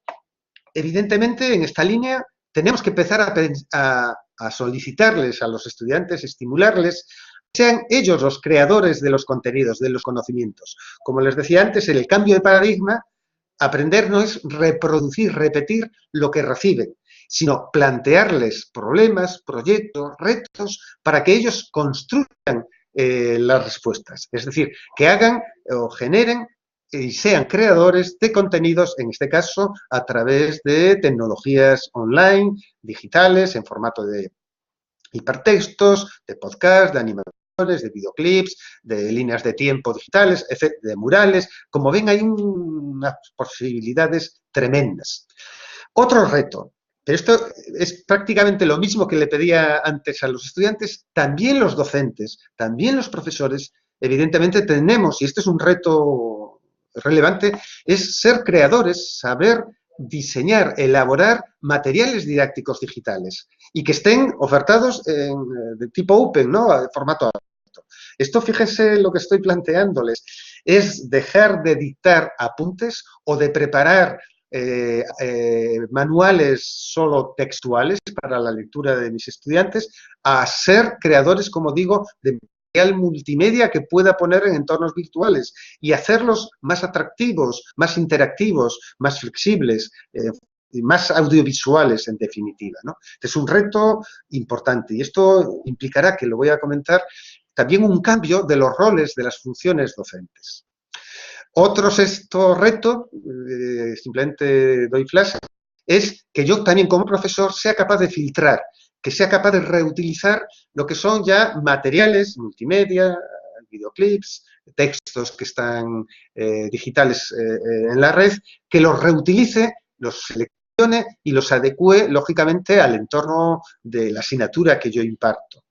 Evidentemente, en esta línea, tenemos que empezar a solicitarles a los estudiantes, estimularles, sean ellos los creadores de los contenidos, de los conocimientos. Como les decía antes, en el cambio de paradigma, aprender no es reproducir, repetir lo que reciben, sino plantearles problemas, proyectos, retos, para que ellos construyan las respuestas. Es decir, que hagan o generen y sean creadores de contenidos, en este caso, a través de tecnologías online, digitales, en formato de hipertextos, de podcast, de animaciones, de videoclips, de líneas de tiempo digitales, de murales. Como ven, hay unas posibilidades tremendas. Otro reto, pero esto es prácticamente lo mismo que le pedía antes a los estudiantes, también los docentes, también los profesores, evidentemente tenemos, y este es un reto relevante, es ser creadores, saber diseñar, elaborar materiales didácticos digitales y que estén ofertados de tipo open, ¿no?, de formato abierto. Esto, fíjense lo que estoy planteándoles, es dejar de dictar apuntes o de preparar manuales solo textuales para la lectura de mis estudiantes, a ser creadores, como digo, de material multimedia que pueda poner en entornos virtuales y hacerlos más atractivos, más interactivos, más flexibles, y más audiovisuales, en definitiva, ¿no? Es un reto importante y esto implicará, que lo voy a comentar, también un cambio de los roles de las funciones docentes. Otro sexto reto, simplemente doy flash, es que yo también como profesor sea capaz de filtrar, que sea capaz de reutilizar lo que son ya materiales, multimedia, videoclips, textos que están digitales en la red, que los reutilice, los seleccione y los adecue, lógicamente, al entorno de la asignatura que yo imparto.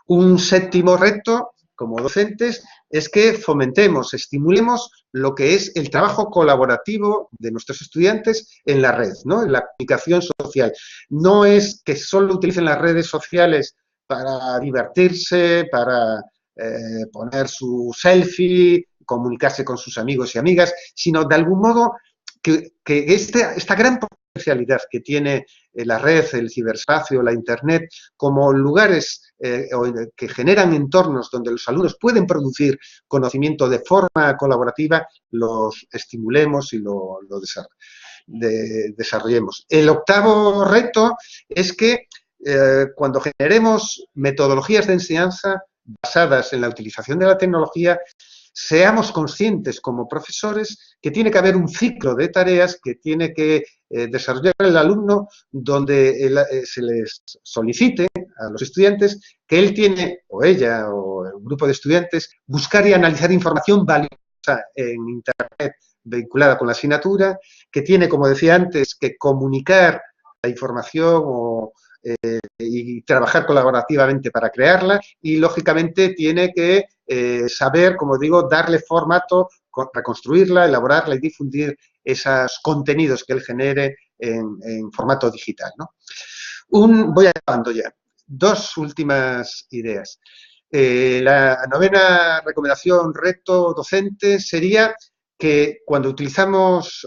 Un séptimo reto, como docentes, es que fomentemos, estimulemos lo que es el trabajo colaborativo de nuestros estudiantes en la red, ¿no? En la comunicación social. No es que solo utilicen las redes sociales para divertirse, para poner su selfie, comunicarse con sus amigos y amigas, sino de algún modo que esta gran potencialidad que tiene la red, el ciberespacio, la Internet, como lugares que generan entornos donde los alumnos pueden producir conocimiento de forma colaborativa, los estimulemos y lo desarrollemos. El octavo reto es que cuando generemos metodologías de enseñanza basadas en la utilización de la tecnología, seamos conscientes como profesores que tiene que haber un ciclo de tareas que tiene que desarrollar el alumno, donde se les solicite a los estudiantes que él tiene, o ella, o el grupo de estudiantes, buscar y analizar información valiosa en Internet vinculada con la asignatura, que tiene, como decía antes, que comunicar la información y trabajar colaborativamente para crearla, y lógicamente tiene que saber, como digo, darle formato, reconstruirla, elaborarla y difundir esos contenidos que él genere en formato digital, ¿no? Voy acabando ya. Dos últimas ideas. La novena recomendación, reto docente, sería que cuando utilizamos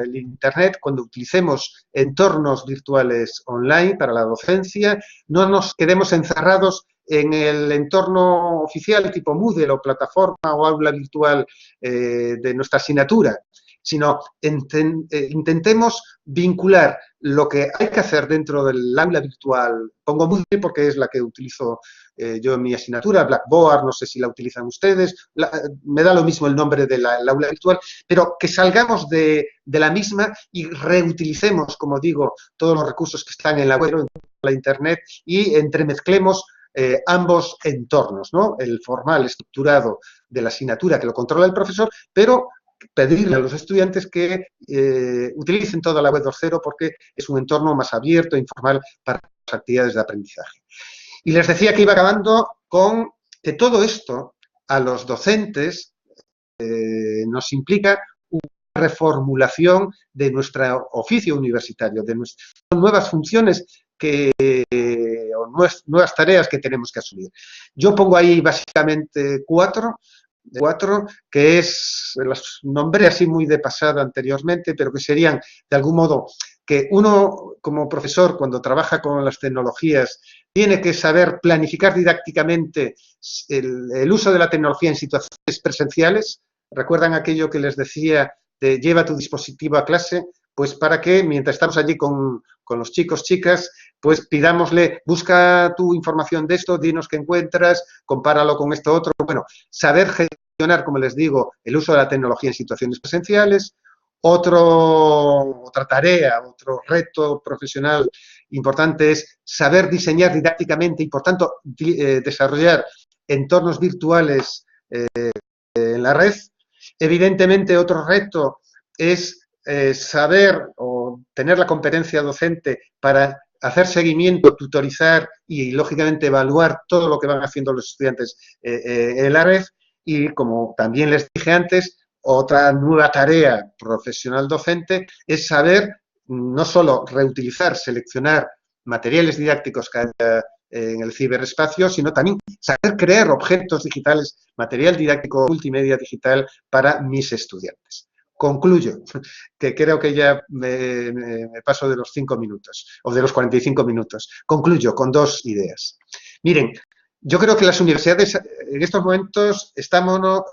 el Internet, cuando utilicemos entornos virtuales online para la docencia, no nos quedemos encerrados en el entorno oficial tipo Moodle o plataforma o aula virtual de nuestra asignatura, sino intentemos vincular lo que hay que hacer dentro del aula virtual. Pongo Moodle porque es la que utilizo yo en mi asignatura, Blackboard, no sé si la utilizan ustedes, me da lo mismo el nombre del aula virtual, pero que salgamos de la misma y reutilicemos, como digo, todos los recursos que están en la web, en la Internet, y entremezclemos ambos entornos, ¿no? El formal, estructurado de la asignatura que lo controla el profesor, pero pedirle a los estudiantes que utilicen toda la web 2.0 porque es un entorno más abierto, informal para las actividades de aprendizaje. Y les decía que iba acabando con que todo esto a los docentes nos implica una reformulación de nuestro oficio universitario, de nuestras nuevas funciones o nuevas tareas que tenemos que asumir. Yo pongo ahí básicamente cuatro, que las nombré así muy de pasada anteriormente, pero que serían, de algún modo, que uno como profesor, cuando trabaja con las tecnologías, tiene que saber planificar didácticamente el uso de la tecnología en situaciones presenciales. ¿Recuerdan aquello que les decía de lleva tu dispositivo a clase? Pues para que, mientras estamos allí con los chicos, chicas, pues pidámosle, busca tu información de esto, dinos qué encuentras, compáralo con esto otro. Bueno, saber gestionar, como les digo, el uso de la tecnología en situaciones presenciales. Otra tarea, otro reto profesional importante es saber diseñar didácticamente y, por tanto, desarrollar entornos virtuales en la red. Evidentemente, otro reto es saber o tener la competencia docente para hacer seguimiento, tutorizar y, lógicamente, evaluar todo lo que van haciendo los estudiantes en la red. Y, como también les dije antes, otra nueva tarea profesional docente es saber no solo reutilizar, seleccionar materiales didácticos que haya en el ciberespacio, sino también saber crear objetos digitales, material didáctico multimedia digital para mis estudiantes. Concluyo, que creo que ya me paso de los 5 minutos o de los 45 minutos. Concluyo con dos ideas. Miren, yo creo que las universidades en estos momentos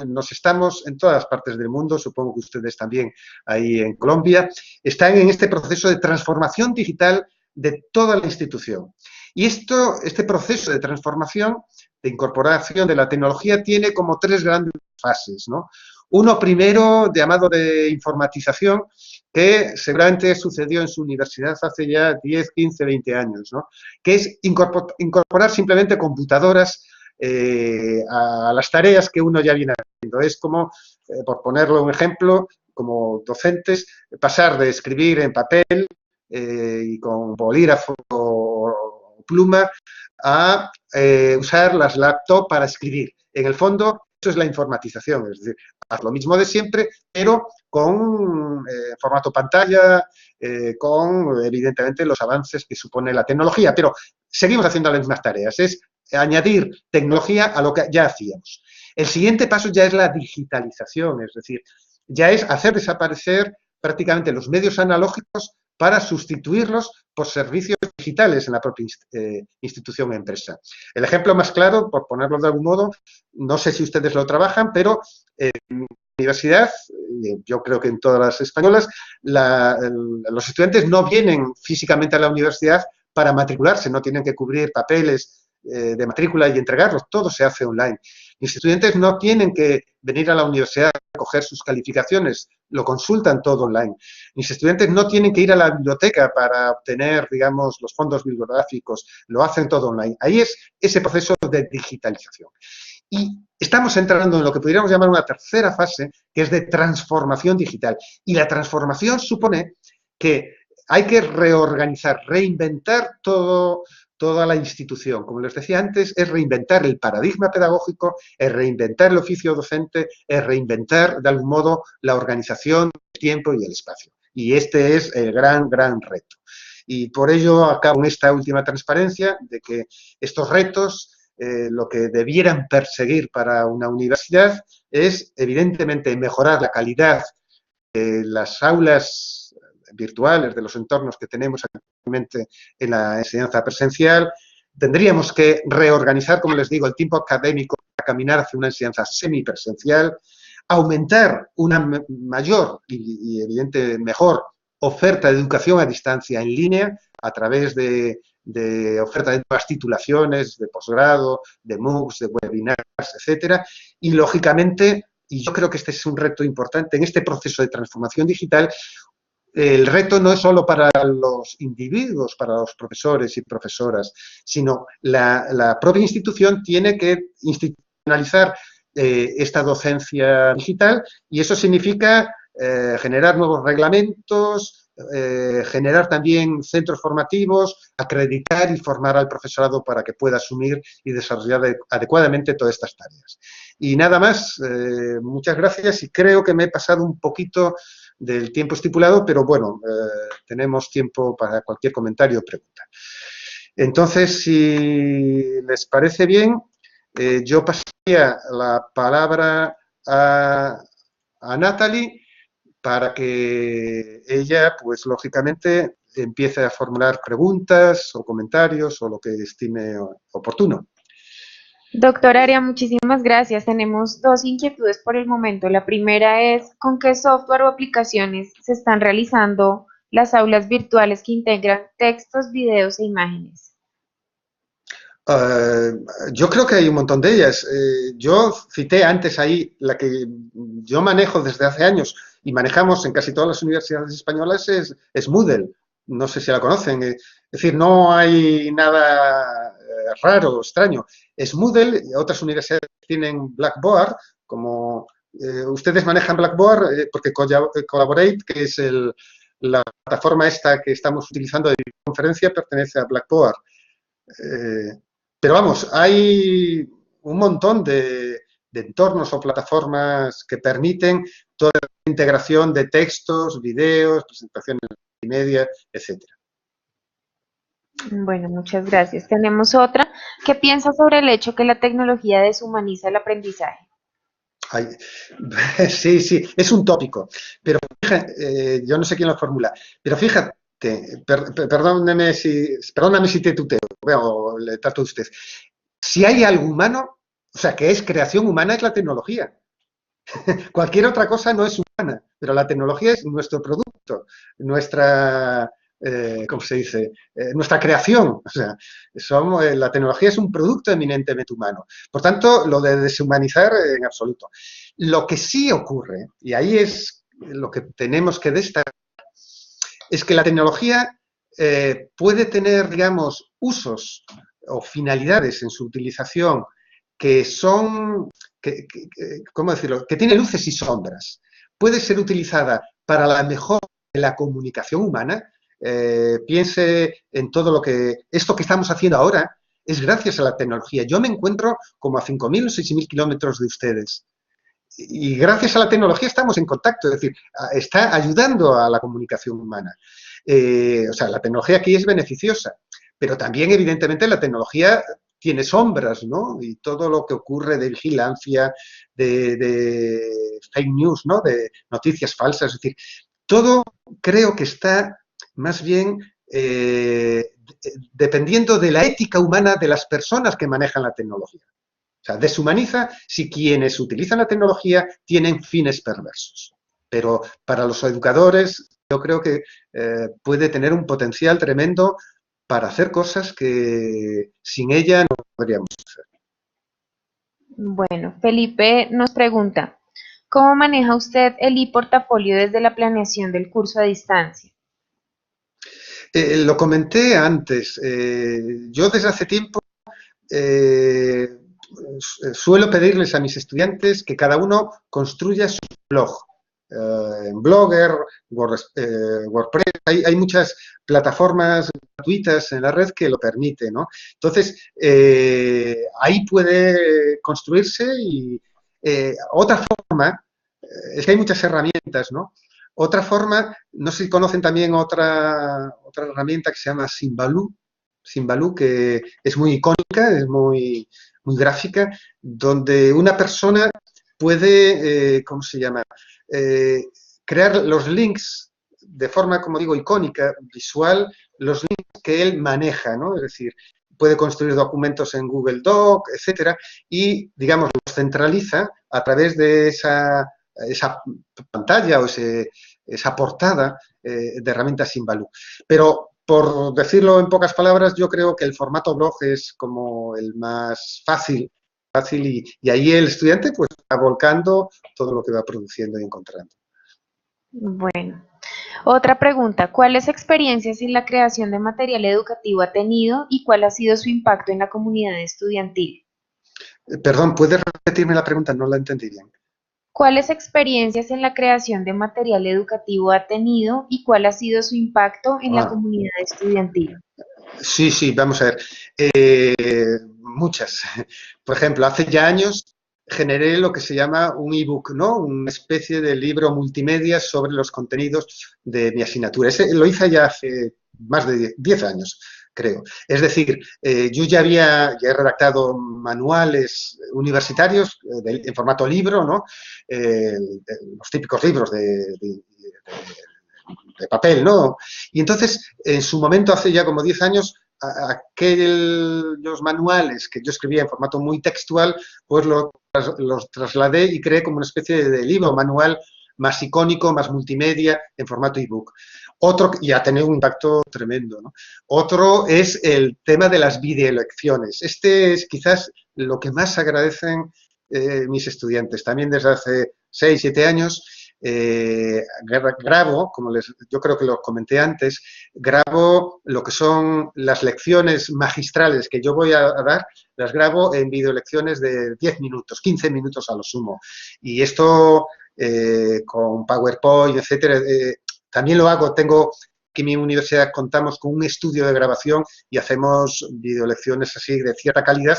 nos estamos en todas partes del mundo, supongo que ustedes también ahí en Colombia, están en este proceso de transformación digital de toda la institución. Y este proceso de transformación, de incorporación de la tecnología, tiene como tres grandes fases, ¿no? Uno primero, llamado de informatización, que seguramente sucedió en su universidad hace ya 10, 15, 20 años, ¿no? Que es incorporar simplemente computadoras a las tareas que uno ya viene haciendo. Es como, por ponerlo un ejemplo, como docentes, pasar de escribir en papel y con bolígrafo o pluma a usar las laptops para escribir. En el fondo, eso es la informatización, es decir, haz lo mismo de siempre, pero con formato pantalla, con evidentemente los avances que supone la tecnología, pero seguimos haciendo las mismas tareas, es añadir tecnología a lo que ya hacíamos. El siguiente paso ya es la digitalización, es decir, ya es hacer desaparecer prácticamente los medios analógicos para sustituirlos por servicios digitales en la propia institución o empresa. El ejemplo más claro, por ponerlo de algún modo, no sé si ustedes lo trabajan, pero en la universidad, yo creo que en todas las españolas, los estudiantes no vienen físicamente a la universidad para matricularse, no tienen que cubrir papeles de matrícula y entregarlos, todo se hace online. Mis estudiantes no tienen que venir a la universidad a coger sus calificaciones, lo consultan todo online. Mis estudiantes no tienen que ir a la biblioteca para obtener, digamos, los fondos bibliográficos, lo hacen todo online. Ahí es ese proceso de digitalización. Y estamos entrando en lo que podríamos llamar una tercera fase, que es de transformación digital. Y la transformación supone que hay que reorganizar, reinventar toda la institución. Como les decía antes, es reinventar el paradigma pedagógico, es reinventar el oficio docente, es reinventar, de algún modo, la organización, el tiempo y el espacio. Y este es el gran, gran reto. Y por ello acabo en esta última transparencia de que estos retos lo que debieran perseguir para una universidad es, evidentemente, mejorar la calidad de las aulas virtuales, de los entornos que tenemos actualmente en la enseñanza presencial. Tendríamos que reorganizar, como les digo, el tiempo académico para caminar hacia una enseñanza semipresencial, aumentar una mayor y evidente mejor oferta de educación a distancia en línea a través de oferta de nuevas titulaciones, de posgrado, de MOOCs, de webinars, etcétera. Y, lógicamente, y yo creo que este es un reto importante en este proceso de transformación digital, el reto no es solo para los individuos, para los profesores y profesoras, sino la propia institución tiene que institucionalizar esta docencia digital y eso significa generar nuevos reglamentos, generar también centros formativos, acreditar y formar al profesorado para que pueda asumir y desarrollar adecuadamente todas estas tareas. Y nada más, muchas gracias y creo que me he pasado un poquito del tiempo estipulado, pero bueno, tenemos tiempo para cualquier comentario o pregunta. Entonces, si les parece bien, yo pasaría la palabra a Natalie para que ella, pues lógicamente, empiece a formular preguntas o comentarios o lo que estime oportuno. Doctor Aria, muchísimas gracias. Tenemos dos inquietudes por el momento. La primera es, ¿con qué software o aplicaciones se están realizando las aulas virtuales que integran textos, videos e imágenes? Yo creo que hay un montón de ellas. Yo cité antes ahí la que yo manejo desde hace años y manejamos en casi todas las universidades españolas es Moodle. No sé si la conocen. Es decir, no hay nada raro, extraño. Es Moodle, otras universidades tienen Blackboard, como ustedes manejan Blackboard porque Collaborate, que es la plataforma esta que estamos utilizando de conferencia, pertenece a Blackboard. Pero vamos, hay un montón de entornos o plataformas que permiten toda la integración de textos, videos, presentaciones multimedia, etcétera. Bueno, muchas gracias. Tenemos otra. ¿Qué piensa sobre el hecho que la tecnología deshumaniza el aprendizaje? Ay, sí, sí, es un tópico, pero fíjate, yo no sé quién lo formula, pero fíjate, perdóname si te tuteo, o le trato a usted. Si hay algo humano, o sea, que es creación humana, es la tecnología. Cualquier otra cosa no es humana, pero la tecnología es nuestro producto, nuestra, ¿cómo se dice? Nuestra creación. O sea, la tecnología es un producto eminentemente humano. Por tanto, lo de deshumanizar en absoluto. Lo que sí ocurre, y ahí es lo que tenemos que destacar, es que la tecnología puede tener, digamos, usos o finalidades en su utilización que son, ¿cómo decirlo?, que tiene luces y sombras. Puede ser utilizada para la mejora de la comunicación humana. Piense en todo esto que estamos haciendo ahora es gracias a la tecnología. Yo me encuentro como a 5.000 o 6.000 kilómetros de ustedes. Y gracias a la tecnología estamos en contacto, es decir, está ayudando a la comunicación humana. O sea, la tecnología aquí es beneficiosa, pero también, evidentemente, la tecnología tiene sombras, ¿no? Y todo lo que ocurre de vigilancia, de fake news, ¿no? De noticias falsas, es decir, todo creo que está más bien dependiendo de la ética humana de las personas que manejan la tecnología. O sea, deshumaniza si quienes utilizan la tecnología tienen fines perversos. Pero para los educadores yo creo que puede tener un potencial tremendo para hacer cosas que sin ella no podríamos hacer. Bueno, Felipe nos pregunta, ¿cómo maneja usted el e-portafolio desde la planeación del curso a distancia? Lo comenté antes. Yo desde hace tiempo eh, suelo pedirles a mis estudiantes que cada uno construya su blog. En Blogger, WordPress, hay muchas plataformas gratuitas en la red que lo permiten, ¿no? Entonces, ahí puede construirse y otra forma, es que hay muchas herramientas, ¿no? Otra forma, no sé si conocen también otra herramienta que se llama Simbaloo, que es muy icónica, es muy gráfica, donde una persona puede, ¿cómo se llama? Eh, Crear los links de forma, como digo, icónica, visual, los links que él maneja, ¿no? Es decir, puede construir documentos en Google Doc, etcétera, y, digamos, los centraliza a través de esa pantalla o esa portada de herramientas Simbaloo. Pero por decirlo en pocas palabras, yo creo que el formato blog es como el más fácil y ahí el estudiante pues va volcando todo lo que va produciendo y encontrando. Bueno, otra pregunta, ¿cuáles experiencias en la creación de material educativo ha tenido y cuál ha sido su impacto en la comunidad estudiantil? Perdón, ¿puedes repetirme la pregunta? No la entendí bien. ¿Cuáles experiencias en la creación de material educativo ha tenido y cuál ha sido su impacto en la Ah, comunidad estudiantil? sí, sí, vamos a ver. Muchas. Por ejemplo, hace ya años generé lo que se llama un ebook, ¿no? Una especie de libro multimedia sobre los contenidos de mi asignatura. Ese lo hice ya hace más de 10 años, creo. Es decir, yo ya he redactado manuales universitarios en formato libro, ¿no? Los típicos libros de papel, ¿no? Y entonces, en su momento, hace ya como 10 años, aquellos manuales que yo escribía en formato muy textual, pues los trasladé y creé como una especie de libro manual más icónico, más multimedia, en formato ebook. Otro, y ha tenido un impacto tremendo, ¿no? Otro es el tema de las videolecciones. Este es quizás lo que más agradecen mis estudiantes. También desde hace 6, 7 años grabo, yo creo que lo comenté antes, grabo lo que son las lecciones magistrales que yo voy a dar, las grabo en videolecciones de 10 minutos, 15 minutos a lo sumo. Y esto con PowerPoint, etcétera, también lo hago. Aquí en mi universidad contamos con un estudio de grabación y hacemos videolecciones así de cierta calidad.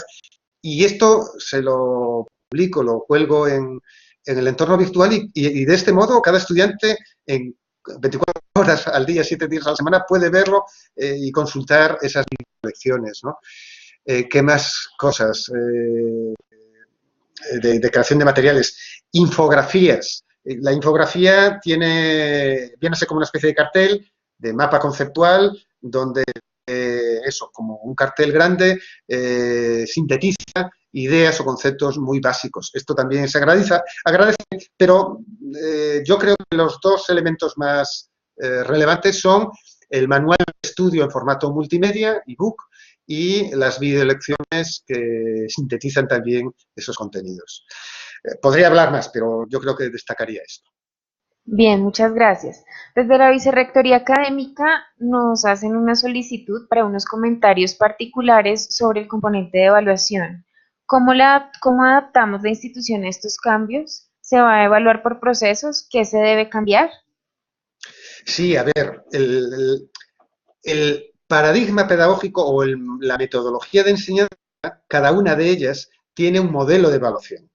Y esto se lo publico, lo cuelgo en el entorno virtual y de este modo cada estudiante en 24 horas al día, 7 días a la semana puede verlo y consultar esas lecciones, ¿no? ¿Qué más cosas de creación de materiales? Infografías. La infografía viene a ser como una especie de cartel, de mapa conceptual, donde eso, como un cartel grande, sintetiza ideas o conceptos muy básicos. Esto también se agradece, pero yo creo que los dos elementos más relevantes son el manual de estudio en formato multimedia, ebook, y las videolecciones que sintetizan también esos contenidos. Podría hablar más, pero yo creo que destacaría esto. Bien, muchas gracias. Desde la Vicerrectoría Académica nos hacen una solicitud para unos comentarios particulares sobre el componente de evaluación. ¿Cómo adaptamos la institución a estos cambios? ¿Se va a evaluar por procesos? ¿Qué se debe cambiar? Sí, a ver, el paradigma pedagógico o la metodología de enseñanza, cada una de ellas tiene un modelo de evaluación.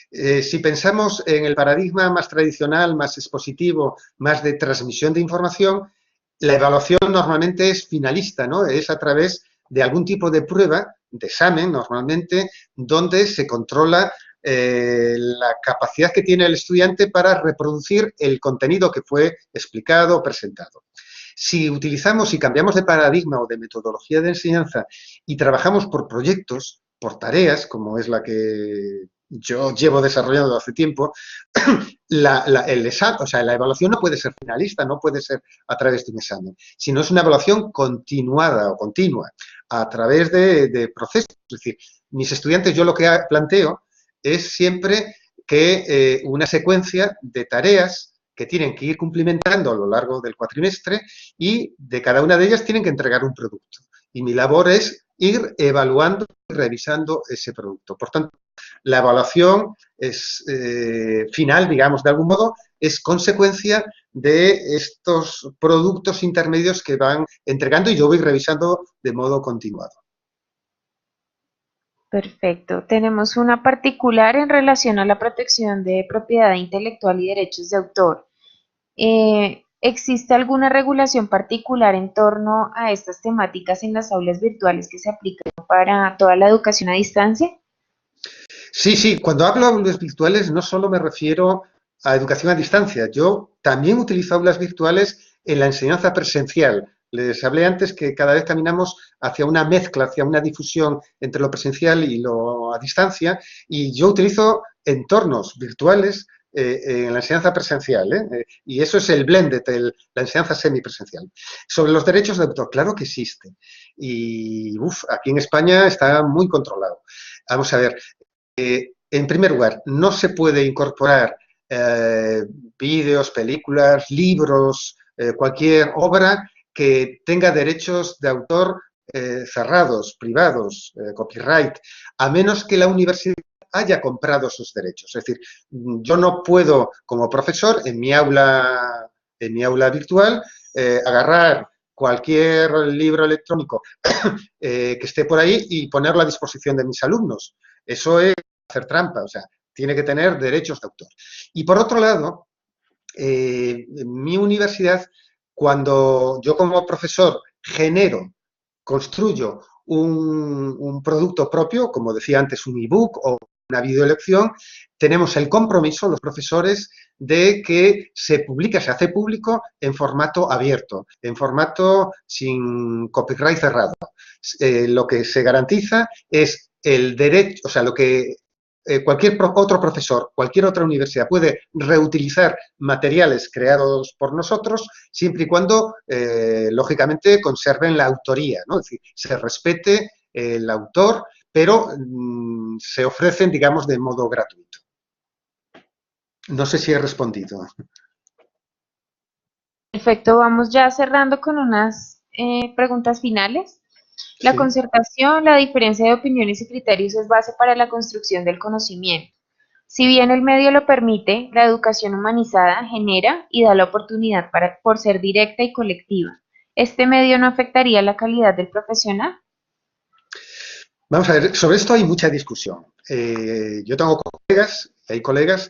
Si pensamos en el paradigma más tradicional, más expositivo, más de transmisión de información, la evaluación normalmente es finalista, ¿no? Es a través de algún tipo de prueba, de examen normalmente, donde se controla la capacidad que tiene el estudiante para reproducir el contenido que fue explicado o presentado. Si utilizamos y cambiamos de paradigma o de metodología de enseñanza y trabajamos por proyectos, por tareas, como es la que yo llevo desarrollando hace tiempo, la evaluación no puede ser finalista, no puede ser a través de un examen, sino es una evaluación continuada o continua a través de procesos. Es decir, mis estudiantes, yo lo que planteo es siempre que una secuencia de tareas que tienen que ir cumplimentando a lo largo del cuatrimestre y de cada una de ellas tienen que entregar un producto. Y mi labor es ir evaluando y revisando ese producto. Por tanto, la evaluación es final, digamos, de algún modo, es consecuencia de estos productos intermedios que van entregando y yo voy revisando de modo continuado. Perfecto. Tenemos una particular en relación a la protección de propiedad intelectual y derechos de autor. ¿Existe alguna regulación particular en torno a estas temáticas en las aulas virtuales que se aplican para toda la educación a distancia? Sí, sí, cuando hablo de aulas virtuales no solo me refiero a educación a distancia, yo también utilizo aulas virtuales en la enseñanza presencial. Les hablé antes que cada vez caminamos hacia una mezcla, hacia una difusión entre lo presencial y lo a distancia, y yo utilizo entornos virtuales en la enseñanza presencial, y eso es el blended, la enseñanza semipresencial. Sobre los derechos de autor, claro que existe, y aquí en España está muy controlado. Vamos a ver, en primer lugar, no se puede incorporar vídeos, películas, libros, cualquier obra que tenga derechos de autor cerrados, privados, copyright, a menos que la universidad haya comprado esos derechos. Es decir, yo no puedo, como profesor, en mi aula virtual, agarrar cualquier libro electrónico que esté por ahí y ponerlo a disposición de mis alumnos. Eso es hacer trampa, o sea, tiene que tener derechos de autor. Y por otro lado, en mi universidad, cuando yo como profesor construyo un producto propio, como decía antes, un ebook o una videolección, tenemos el compromiso, los profesores, de que se publica, se hace público en formato abierto, en formato sin copyright cerrado. Lo que se garantiza es el derecho, o sea, lo que cualquier otro profesor, cualquier otra universidad puede reutilizar materiales creados por nosotros siempre y cuando, lógicamente, conserven la autoría, ¿no? Es decir, se respete el autor, pero se ofrecen, digamos, de modo gratuito. No sé si he respondido. Perfecto, vamos ya cerrando con unas preguntas finales. La Sí. concertación, la diferencia de opiniones y criterios es base para la construcción del conocimiento. Si bien el medio lo permite, la educación humanizada genera y da la oportunidad por ser directa y colectiva. ¿Este medio no afectaría la calidad del profesional? Vamos a ver, sobre esto hay mucha discusión. Yo tengo hay colegas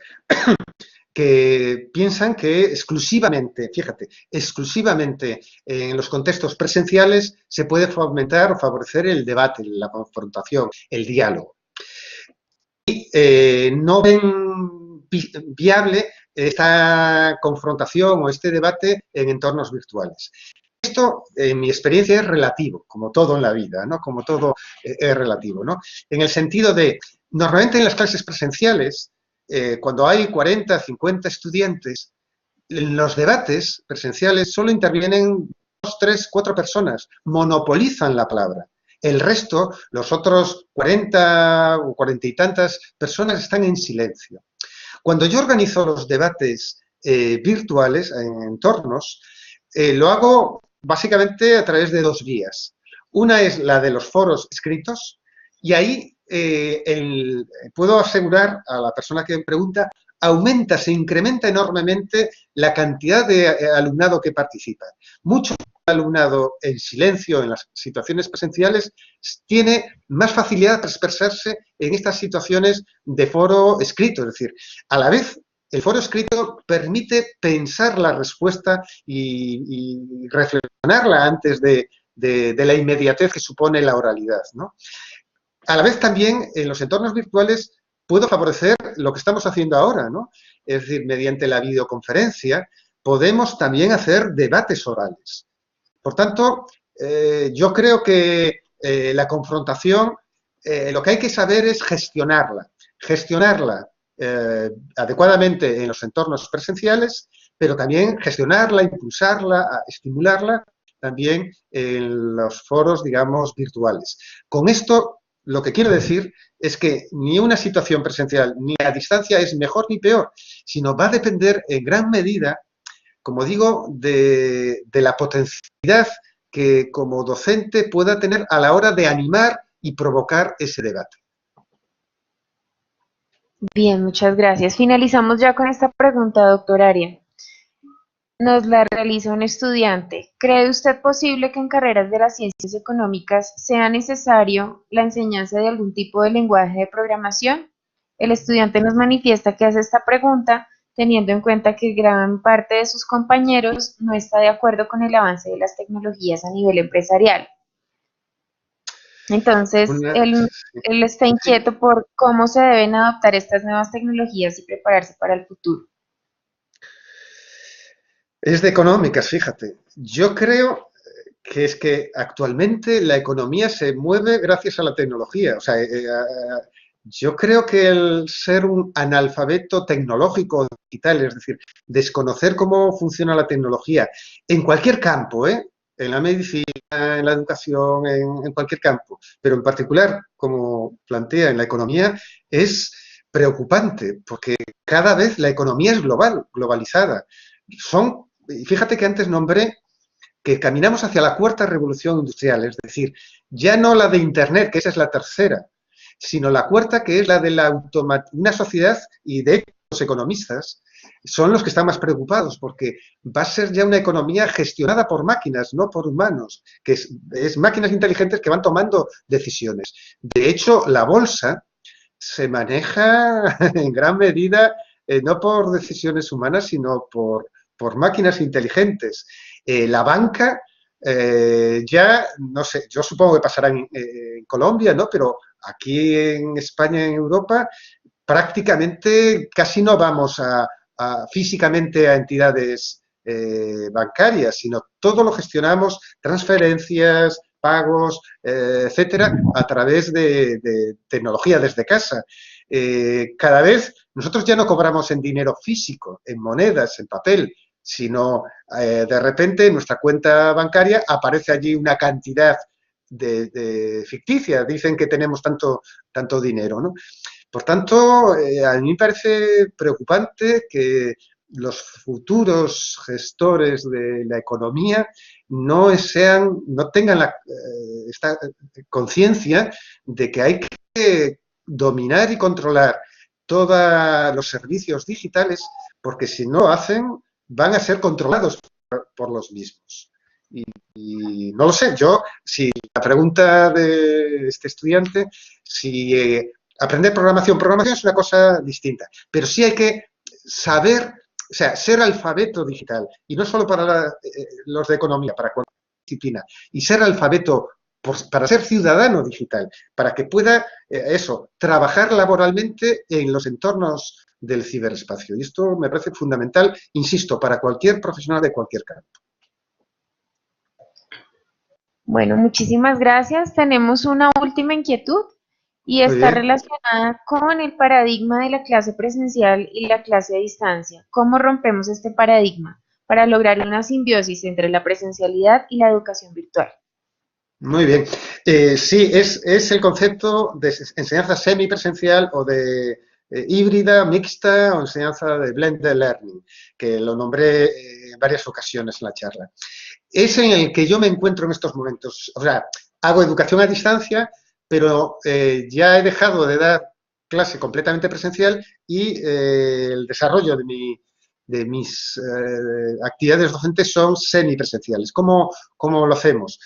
que piensan que exclusivamente, fíjate, exclusivamente en los contextos presenciales se puede fomentar o favorecer el debate, la confrontación, el diálogo. Y no ven viable esta confrontación o este debate en entornos virtuales. Esto, en mi experiencia, es relativo, como todo en la vida, ¿no? Como todo es relativo, ¿no? En el sentido de, normalmente en las clases presenciales, cuando hay 40, 50 estudiantes, en los debates presenciales solo intervienen 2, 3, 4 personas, monopolizan la palabra. El resto, los otros 40 o 40 y tantas personas están en silencio. Cuando yo organizo los debates virtuales en entornos, lo hago básicamente a través de 2 vías. Una es la de los foros escritos y ahí puedo asegurar a la persona que me pregunta, se incrementa enormemente la cantidad de alumnado que participa. Mucho alumnado en silencio en las situaciones presenciales tiene más facilidad para expresarse en estas situaciones de foro escrito. Es decir, a la vez, el foro escrito permite pensar la respuesta y reflexionarla antes de la inmediatez que supone la oralidad, ¿no? A la vez también, en los entornos virtuales, puedo favorecer lo que estamos haciendo ahora, ¿no? Es decir, mediante la videoconferencia, podemos también hacer debates orales. Por tanto, yo creo que la confrontación, lo que hay que saber es gestionarla adecuadamente en los entornos presenciales, pero también gestionarla, impulsarla, estimularla también en los foros, digamos, virtuales. Con esto, lo que quiero decir es que ni una situación presencial ni a distancia es mejor ni peor, sino va a depender en gran medida, como digo, de la potencialidad que como docente pueda tener a la hora de animar y provocar ese debate. Bien, muchas gracias. Finalizamos ya con esta pregunta, doctor Aria. Nos la realiza un estudiante. ¿Cree usted posible que en carreras de las ciencias económicas sea necesario la enseñanza de algún tipo de lenguaje de programación? El estudiante nos manifiesta que hace esta pregunta teniendo en cuenta que gran parte de sus compañeros no está de acuerdo con el avance de las tecnologías a nivel empresarial. Entonces, él está inquieto por cómo se deben adoptar estas nuevas tecnologías y prepararse para el futuro. Es de económicas, fíjate. Yo creo que es que actualmente la economía se mueve gracias a la tecnología. O sea, yo creo que el ser un analfabeto tecnológico digital, es decir, desconocer cómo funciona la tecnología en cualquier campo, en la medicina, en la educación, en cualquier campo, pero en particular, como plantea en la economía, es preocupante, porque cada vez la economía es globalizada. Fíjate que antes nombré que caminamos hacia la cuarta revolución industrial, es decir, ya no la de Internet, que esa es la tercera, sino la cuarta, que es la de una sociedad, y de hecho los economistas son los que están más preocupados, porque va a ser ya una economía gestionada por máquinas, no por humanos, que es máquinas inteligentes que van tomando decisiones. De hecho, la bolsa se maneja en gran medida no por decisiones humanas, sino por máquinas inteligentes. La banca ya, no sé, yo supongo que pasará en Colombia, ¿no? Pero aquí en España, en Europa, prácticamente casi no vamos físicamente a entidades bancarias, sino todo lo gestionamos, transferencias, pagos, etcétera, a través de tecnología desde casa. Cada vez nosotros ya no cobramos en dinero físico, en monedas, en papel, sino de repente en nuestra cuenta bancaria aparece allí una cantidad ficticia, dicen que tenemos tanto dinero, ¿no? Por tanto, a mí me parece preocupante que los futuros gestores de la economía no tengan esta conciencia de que hay que dominar y controlar todos los servicios digitales, porque si no lo hacen, van a ser controlados por los mismos. Y no lo sé, si la pregunta de este estudiante, si aprender programación es una cosa distinta, pero sí hay que saber, o sea, ser alfabeto digital, y no solo para los de economía, para cualquier disciplina, y ser alfabeto para ser ciudadano digital, para que pueda, trabajar laboralmente en los entornos del ciberespacio. Y esto me parece fundamental, insisto, para cualquier profesional de cualquier campo. Bueno, muchísimas gracias. Tenemos una última inquietud y Muy está bien. relacionada con el paradigma de la clase presencial y la clase a distancia. ¿Cómo rompemos este paradigma para lograr una simbiosis entre la presencialidad y la educación virtual? Muy bien. Sí, es el concepto de enseñanza semipresencial o de híbrida, mixta o enseñanza de blended learning, que lo nombré en varias ocasiones en la charla. Es en el que yo me encuentro en estos momentos. O sea, hago educación a distancia, pero ya he dejado de dar clase completamente presencial y el desarrollo de mis actividades docentes son semipresenciales. ¿Cómo lo hacemos?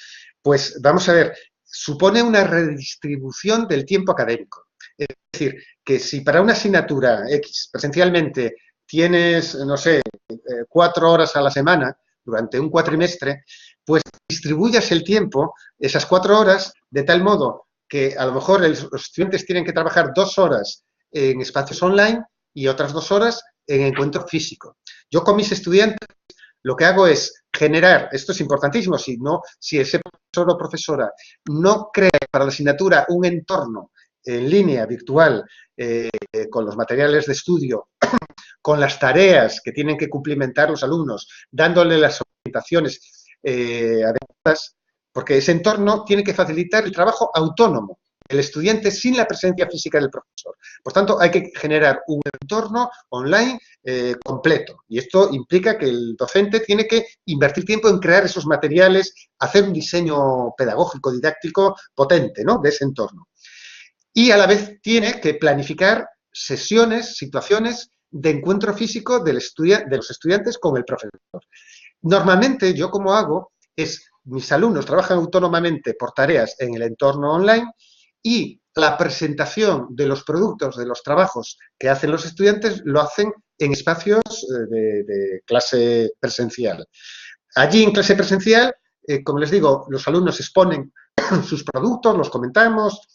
Pues vamos a ver, supone una redistribución del tiempo académico. Es decir, que si para una asignatura X presencialmente tienes, no sé, 4 horas a la semana durante un cuatrimestre, pues distribuyas el tiempo, esas 4 horas, de tal modo que a lo mejor los estudiantes tienen que trabajar 2 horas en espacios online y otras 2 horas en encuentro físico. Yo con mis estudiantes lo que hago es generar, esto es importantísimo, si ese profesor o profesora no crea para la asignatura un entorno en línea, virtual, con los materiales de estudio, con las tareas que tienen que cumplimentar los alumnos, dándole las orientaciones adecuadas, porque ese entorno tiene que facilitar el trabajo autónomo del estudiante sin la presencia física del profesor. Por tanto, hay que generar un entorno online completo. Y esto implica que el docente tiene que invertir tiempo en crear esos materiales, hacer un diseño pedagógico, didáctico potente, ¿no?, de ese entorno. Y a la vez tiene que planificar sesiones, situaciones de encuentro físico de los estudiantes con el profesor. Normalmente, yo como hago es, mis alumnos trabajan autónomamente por tareas en el entorno online y la presentación de los productos, de los trabajos que hacen los estudiantes, lo hacen en espacios de clase presencial. Allí en clase presencial, como les digo, los alumnos exponen sus productos, los comentamos,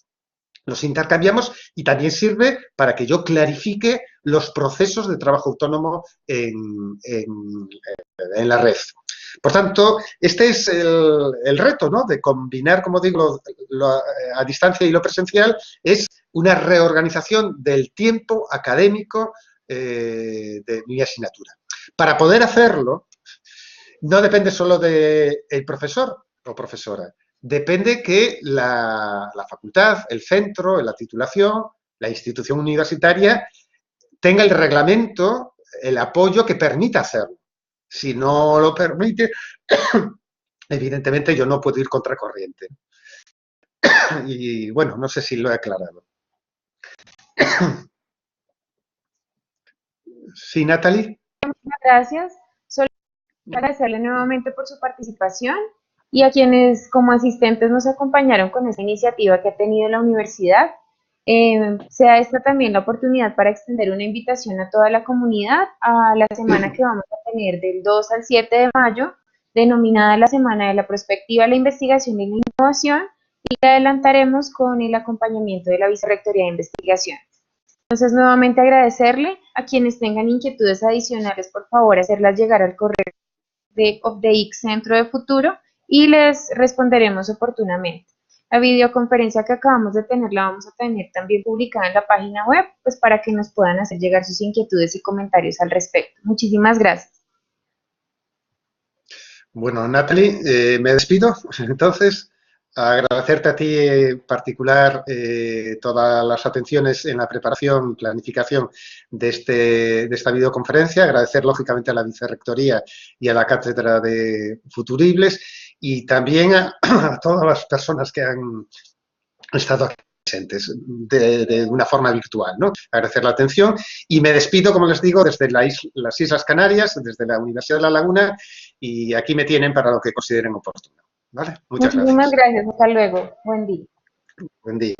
los intercambiamos y también sirve para que yo clarifique los procesos de trabajo autónomo en la red. Por tanto, este es el reto, ¿no?, de combinar, como digo, lo a distancia y lo presencial, es una reorganización del tiempo académico de mi asignatura. Para poder hacerlo, no depende solo del profesor o profesora, depende que la facultad, el centro, la titulación, la institución universitaria tenga el reglamento, el apoyo que permita hacerlo. Si no lo permite, evidentemente yo no puedo ir contracorriente. Y bueno, no sé si lo he aclarado. ¿Sí, Natalie? Muchas gracias. Solo agradecerle nuevamente por su participación y a quienes como asistentes nos acompañaron con esta iniciativa que ha tenido la universidad. Sea esta también la oportunidad para extender una invitación a toda la comunidad a la semana que vamos a tener del 2 al 7 de mayo, denominada la Semana de la Prospectiva, la Investigación y la Innovación, y la adelantaremos con el acompañamiento de la Vicerrectoría de Investigación. Entonces, nuevamente agradecerle a quienes tengan inquietudes adicionales, por favor, hacerlas llegar al correo de OFDEIC Centro de Futuro y les responderemos oportunamente. La videoconferencia que acabamos de tener la vamos a tener también publicada en la página web, pues para que nos puedan hacer llegar sus inquietudes y comentarios al respecto. Muchísimas gracias. Bueno, Natalie, me despido. Entonces, agradecerte a ti en particular todas las atenciones en la preparación y planificación de esta videoconferencia. Agradecer, lógicamente, a la Vicerrectoría y a la Cátedra de Futuribles y también a todas las personas que han estado aquí presentes de una forma virtual, ¿no? Agradecer la atención y me despido, como les digo, desde las Islas Canarias, desde la Universidad de La Laguna, y aquí me tienen para lo que consideren oportuno. ¿Vale? Muchas Muchísimas gracias. gracias. Hasta luego. Buen día. Buen día.